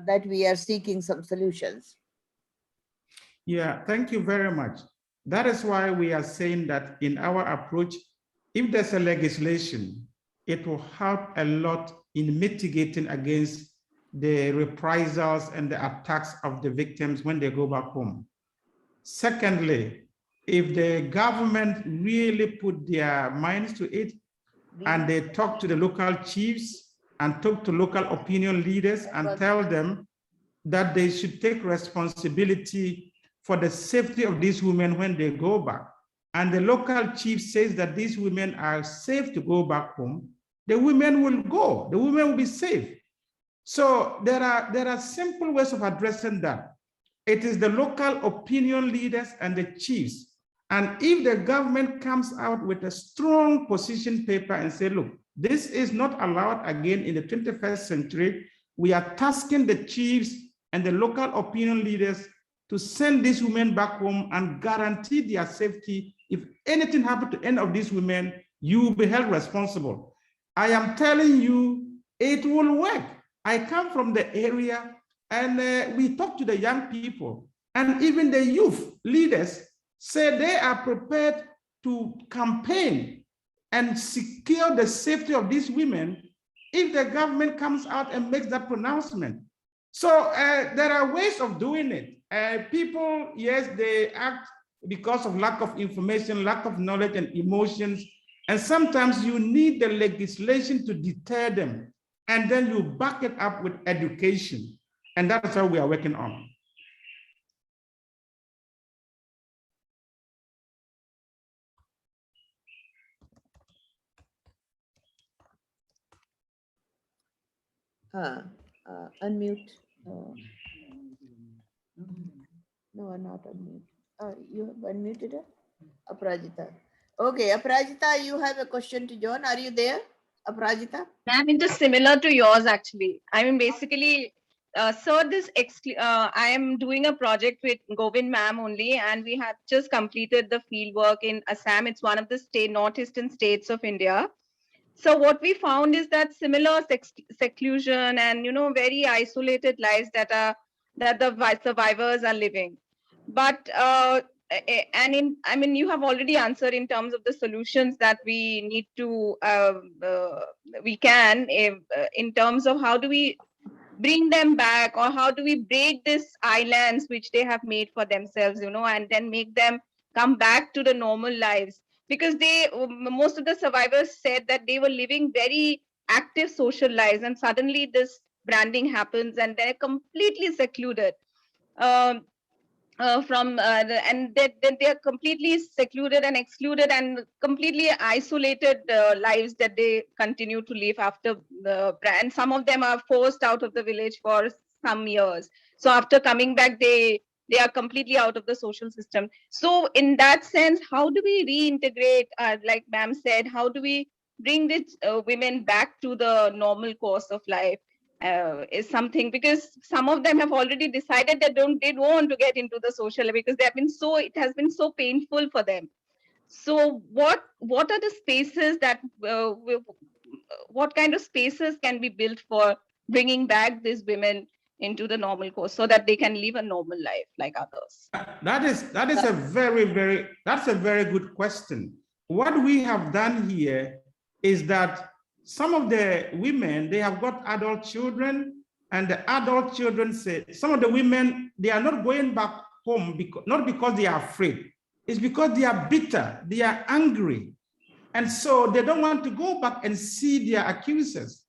that we are seeking some solutions. Yeah, thank you very much. That is why we are saying that in our approach, if there's a legislation, it will help a lot in mitigating against the reprisals and the attacks of the victims when they go back home. Secondly, if the government really put their minds to it and they talk to the local chiefs and talk to local opinion leaders and tell them that they should take responsibility for the safety of these women when they go back, and the local chief says that these women are safe to go back home, the women will go, the women will be safe. So there are simple ways of addressing that. It is the local opinion leaders and the chiefs. And if the government comes out with a strong position paper and say, look, this is not allowed again in the 21st century, we are tasking the chiefs and the local opinion leaders to send these women back home and guarantee their safety. If anything happened to any of these women, you will be held responsible. I am telling you, it will work. I come from the area and we talk to the young people, and even the youth leaders say they are prepared to campaign and secure the safety of these women if the government comes out and makes that pronouncement. So there are ways of doing it. People, yes, they act because of lack of information, lack of knowledge and emotions. And sometimes you need the legislation to deter them. And then you back it up with education. And that's how we are working on. Unmute. No, not unmute. You have unmuted her? Aparajita. Okay, Aparajita, you have a question to John. Are you there, Aparajita? Ma'am, it is similar to yours actually. I mean, basically, sir, I am doing a project with Govind ma'am only, and we have just completed the field work in Assam. It's one of the northeastern states of India. So what we found is that similar seclusion and very isolated lives that the survivors are living. But I mean, you have already answered in terms of the solutions that we need to, we can, in terms of how do we bring them back, or how do we break these islands which they have made for themselves, you know, and then make them come back to the normal lives. Because they, most of the survivors said that they were living very active social lives, and suddenly this branding happens and they're completely secluded. From and then they are completely secluded and excluded and completely isolated lives that they continue to live after the brand. Some of them are forced out of the village for some years. So after coming back, they are completely out of the social system. So in that sense, how do we reintegrate, like ma'am said, how do we bring these women back to the normal course of life? Is something, because some of them have already decided that they don't want to get into the social life because they have been so, it has been so painful for them. So what are the spaces that what kind of spaces can be built for bringing back these women into the normal course so that they can live a normal life like others? That is a very good question. What we have done here is that some of the women, they have got adult children, and the adult children say, some of the women, they are not going back home, not because they are afraid. It's because they are bitter, they are angry. And so they don't want to go back and see their accusers.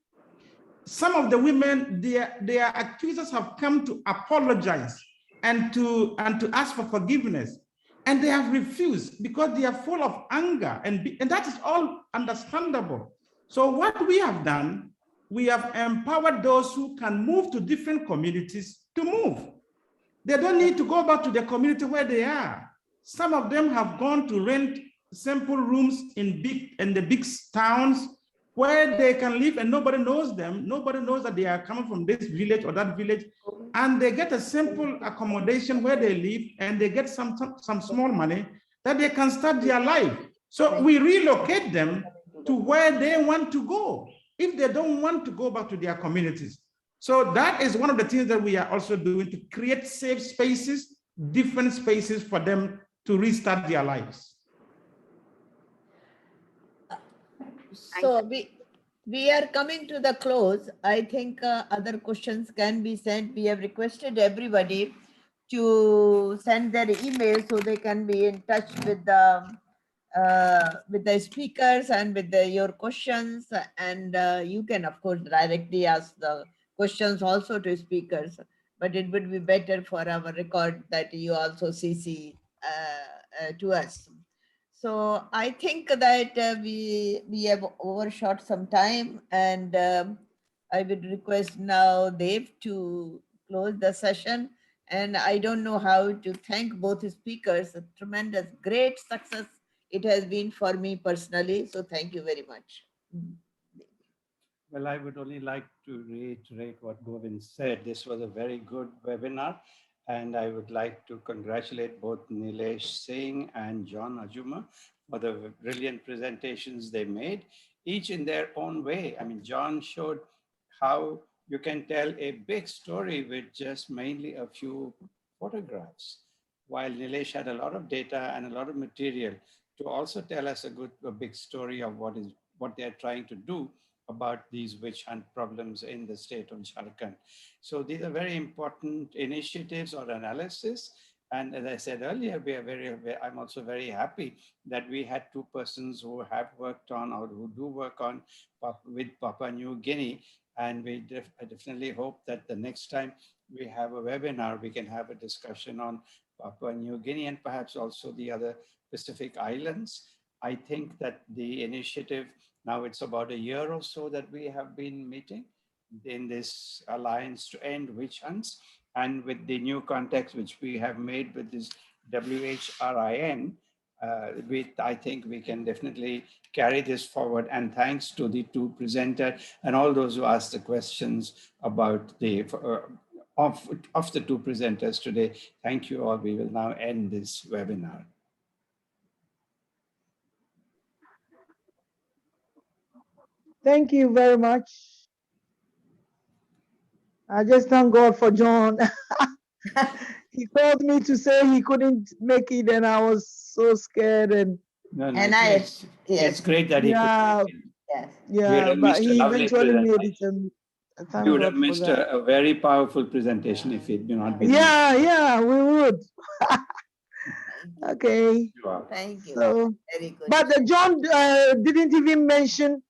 Some of the women, their accusers have come to apologize and to ask for forgiveness. And they have refused because they are full of anger, and that is all understandable. So what we have done, we have empowered those who can move to different communities to move. They don't need to go back to the community where they are. Some of them have gone to rent simple rooms in the big towns where they can live and nobody knows them. Nobody knows that they are coming from this village or that village. And they get a simple accommodation where they live, and they get some small money that they can start their life. So we relocate them to where they want to go if they don't want to go back to their communities. So that is one of the things that we are also doing, to create safe spaces, different spaces for them to restart their lives. So we are coming to the close. I think other questions can be sent. We have requested everybody to send their email so they can be in touch with the speakers and with your questions. And you can, of course, directly ask the questions also to speakers. But it would be better for our record that you also CC to us. So I think that we have overshot some time, and I would request now Dev to close the session. And I don't know how to thank both speakers. A tremendous, great success it has been for me personally. So thank you very much. Well, I would only like to reiterate what Govind said. This was a very good webinar, and I would like to congratulate both Neelesh Singh and John Azumah for the brilliant presentations they made, each in their own way. I mean, John showed how you can tell a big story with just mainly a few photographs, while Neelesh had a lot of data and a lot of material to also tell us a big story of what they're trying to do about these witch hunt problems in the state of Jharkhand. So these are very important initiatives or analysis. And as I said earlier, I'm also very happy that we had two persons who have worked on or who do work on with Papua New Guinea. And I definitely hope that the next time we have a webinar, we can have a discussion on Papua New Guinea and perhaps also the other Pacific islands. I think that the initiative, now it's about a year or so that we have been meeting in this alliance to end witch hunts, and with the new context which we have made with this WHRIN, I think we can definitely carry this forward. And thanks to the two presenters and all those who asked the questions about the of the two presenters today. Thank you all. We will now end this webinar. Thank you very much. I just thank God for John. He called me to say he couldn't make it, and I was so scared. And No, And it's yes, great that he could yeah, make it. yes. We would yeah, have but missed a he lovely eventually made it, presentation. and We thank would have God for missed that. a very powerful presentation if he'd not been. Yeah, yeah, we would. Thank you. Okay. Thank you. So, Very good. but John didn't even mention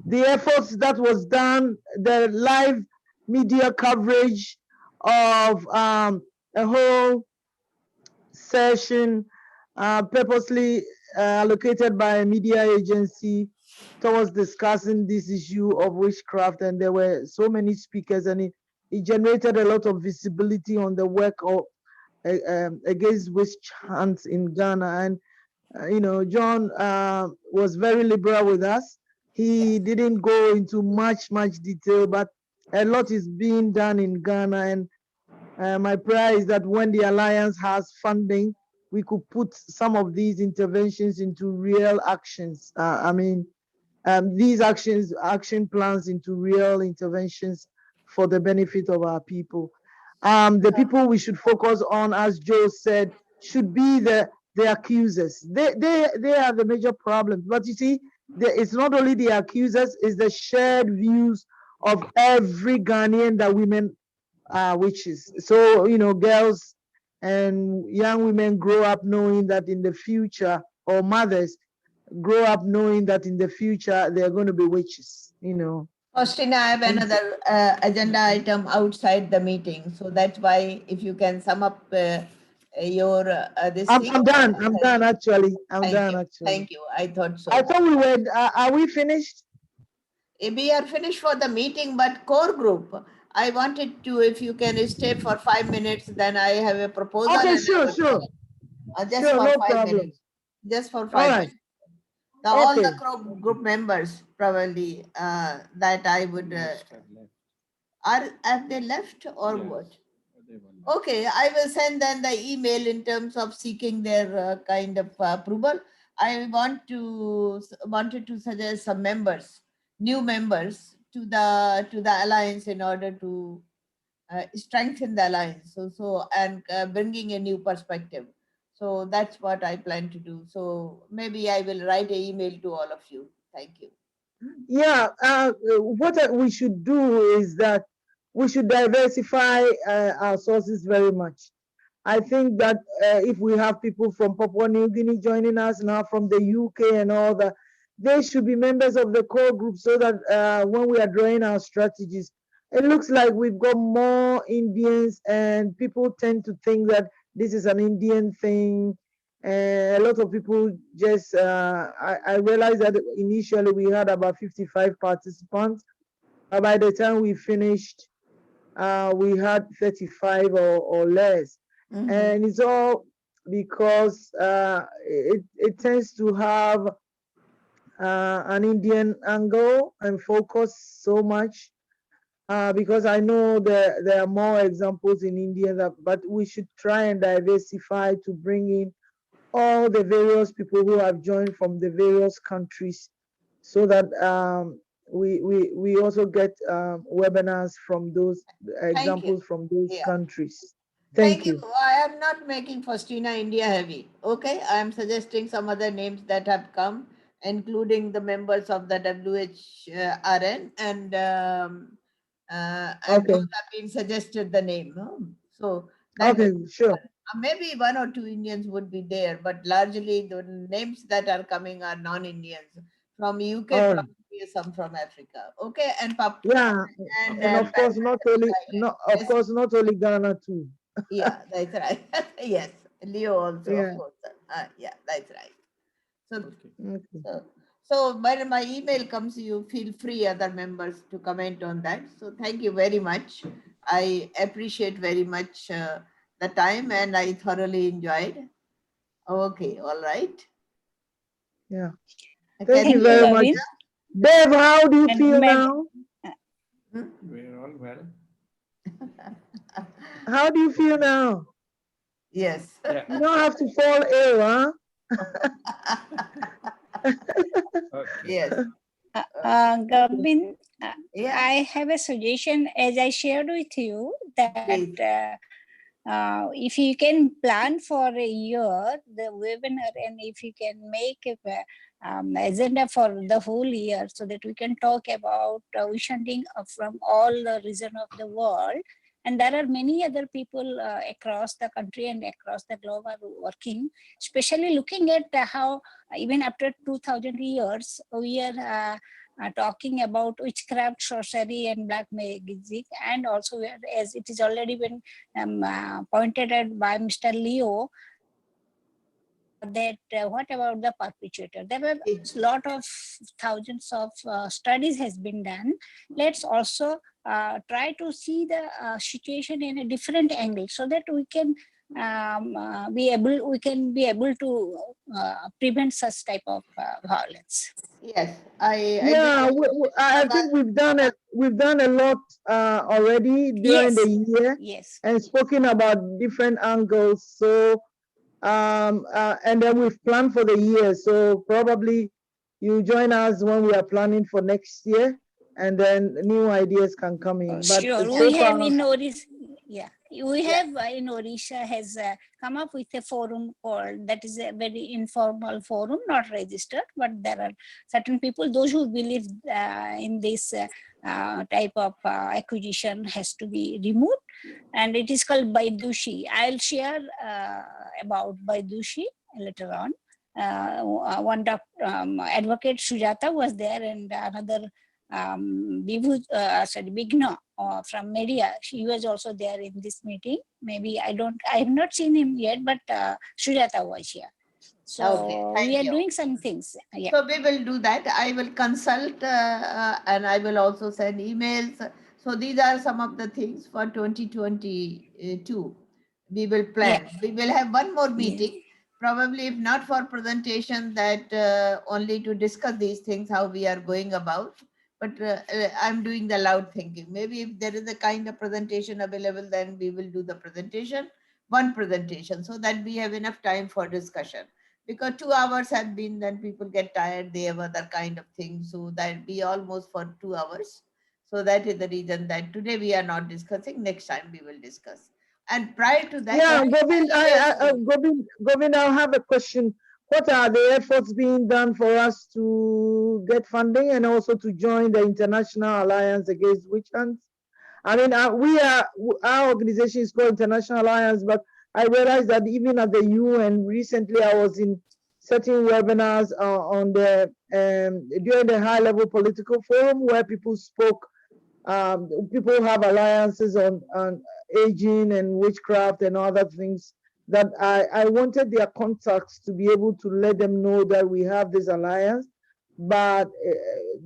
the efforts that was done, the live media coverage of a whole session purposely allocated by a media agency towards discussing this issue of witchcraft. And there were so many speakers, and it generated a lot of visibility on the work of against witch hunts in Ghana. And you know, John was very liberal with us. He didn't go into much detail, but a lot is being done in Ghana. And my prayer is that when the Alliance has funding, we could put some of these interventions into real actions. These action plans into real interventions for the benefit of our people. The people we should focus on, as Joe said, should be the accusers. They are the major problem. But you see, it's not only the accusers, it's the shared views of every Ghanaian that women are witches. So, you know, girls and young women grow up knowing that in the future, or mothers grow up knowing that in the future they're going to be witches, you know. Faustina, I have another agenda item outside the meeting. So that's why if you can sum up your this thing. I'm done actually. I'm done actually. Thank you. I thought so. I thought we were, are we finished? We are finished for the meeting, but core group, I wanted to, if you can stay for 5 minutes, then I have a proposal. Okay, and sure. just Sure, for no 5 problem. minutes. Just for 5 All right. minutes. All the Okay. group members probably that I would have they left or what? Okay, I will send them the email in terms of seeking their kind of approval. I wanted to suggest some members, new members to the alliance in order to strengthen the alliance. And bringing a new perspective. So that's what I plan to do. So maybe I will write an email to all of you. Thank you. Yeah, what we should do is that we should diversify our sources very much. I think that if we have people from Papua New Guinea joining us now, from the UK and all that, they should be members of the core group, so that when we are drawing our strategies, it looks like we've got more Indians, and people tend to think that this is an Indian thing. A lot of people just, I realized that initially we had about 55 participants, but by the time we finished, we had 35 or less. And it's all because it tends to have an Indian angle and focus so much, because I know there are more examples in India, but we should try and diversify to bring in all the various people who have joined from the various countries, so that we also get webinars from those examples from those countries. Thank you. I am not making Faustina India heavy. Okay, I am suggesting some other names that have come, including the members of the WHRN, and those have been suggested the name. So that sure. Maybe 1 or 2 Indians would be there, but largely the names that are coming are non-Indians from UK, probably some from Africa. Okay, and yeah, and of course not only Ghana too. Yeah, that's right. Yes, Leo also, Yeah. of course. Yeah, that's right. So when my email comes, you feel free, other members, to comment on that. So thank you very much. I appreciate very much the time, and I thoroughly enjoyed. Okay, all right. Yeah. Thank you very much. Dave, how do you feel now? We're all well. How do you feel now? Yes. You don't have to fall ill, huh? Yes. Govind, I have a suggestion, as I shared with you that if you can plan for a year, the webinar, and if you can make a agenda for the whole year so that we can talk about witch hunting from all the regions of the world. And there are many other people across the country and across the globe are working, especially looking at how even after 2000 years, we are talking about witchcraft, sorcery, and black magic. And also, as it is already been pointed out by Mr. Leo, that what about the perpetrator? There were a lot of thousands of studies has been done. Let's also try to see the situation in a different angle so that we can be able to prevent such type of violence. Yes, Yeah, I think we've done a lot already during the year. Yes. And spoken about different angles. So and then we've planned for the year. So probably you join us when we are planning for next year, and then new ideas can come in. But Sure, so we far, have in Odisha, we have in Odisha has come up with a forum called, that is a very informal forum, not registered, but there are certain people, those who believe in this type of acquisition has to be removed, and it is called Baidushi. I'll share about Baidushi later on. One advocate Sujata was there, and another Bigno from media, he was also there in this meeting. Maybe I have not seen him yet, but Sujata was here. So we are doing some things. Yeah. So we will do that. I will consult and I will also send emails. So these are some of the things for 2022. We will plan. Yeah. We will have one more meeting, probably if not for presentation, that only to discuss these things, how we are going about. But I'm doing the loud thinking. Maybe if there is a kind of presentation available, then we will do the presentation, one presentation, so that we have enough time for discussion. Because 2 hours have been, then people get tired, they have other kind of things. So that be almost for 2 hours. So that is the reason that today we are not discussing, next time we will discuss. And prior to that, yeah, Govind, I have a question. What are the efforts being done for us to get funding and also to join the International Alliance Against Witch Hunts? I mean, our organization is called International Alliance, but I realized that even at the UN recently, I was in certain webinars on the during the high-level political forum where people spoke. People have alliances on aging and witchcraft and other things. That I wanted their contacts to be able to let them know that we have this alliance. But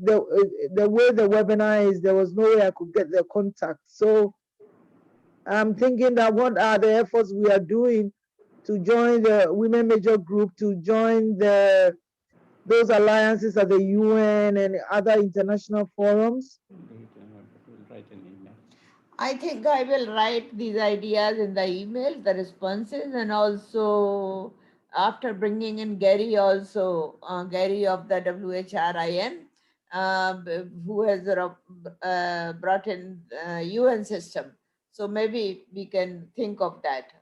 the way the webinar is, there was no way I could get their contact. So I'm thinking that what are the efforts we are doing to join the women major group, to join those alliances at the UN and other international forums? I think I will write these ideas in the email, the responses, and also after bringing in Gary also, Gary of the WHRIN, who has brought in UN system. So maybe we can think of that.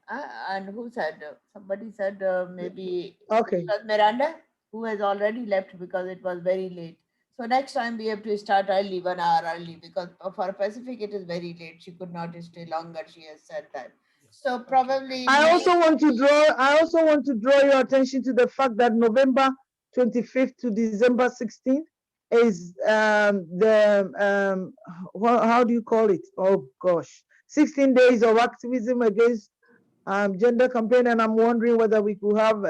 And who said, somebody said maybe okay. It was Miranda, who has already left because it was very late. So next time we have to start early, 1 hour early, because for Pacific it is very late. She could not stay longer. She has said that. So probably I also want to draw your attention to the fact that November 25th to December 16th is how do you call it? Oh gosh, 16 days of activism against gender campaign, and I'm wondering whether we could have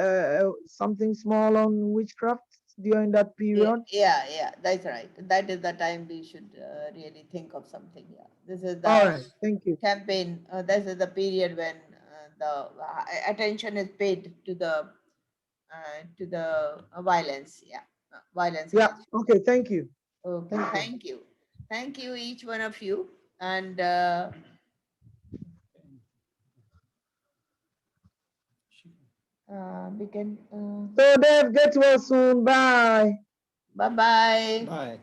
something small on witchcraft during that period. Yeah, that's right. That is the time we should really think of something. Yeah, this is the All right, thank you. campaign. This is the period when the attention is paid to the violence. Yeah, violence. Yeah. Okay. Thank you. Okay. Thank you, each one of you, and. We can. So Dave, get well soon. Bye. Bye-bye. Bye.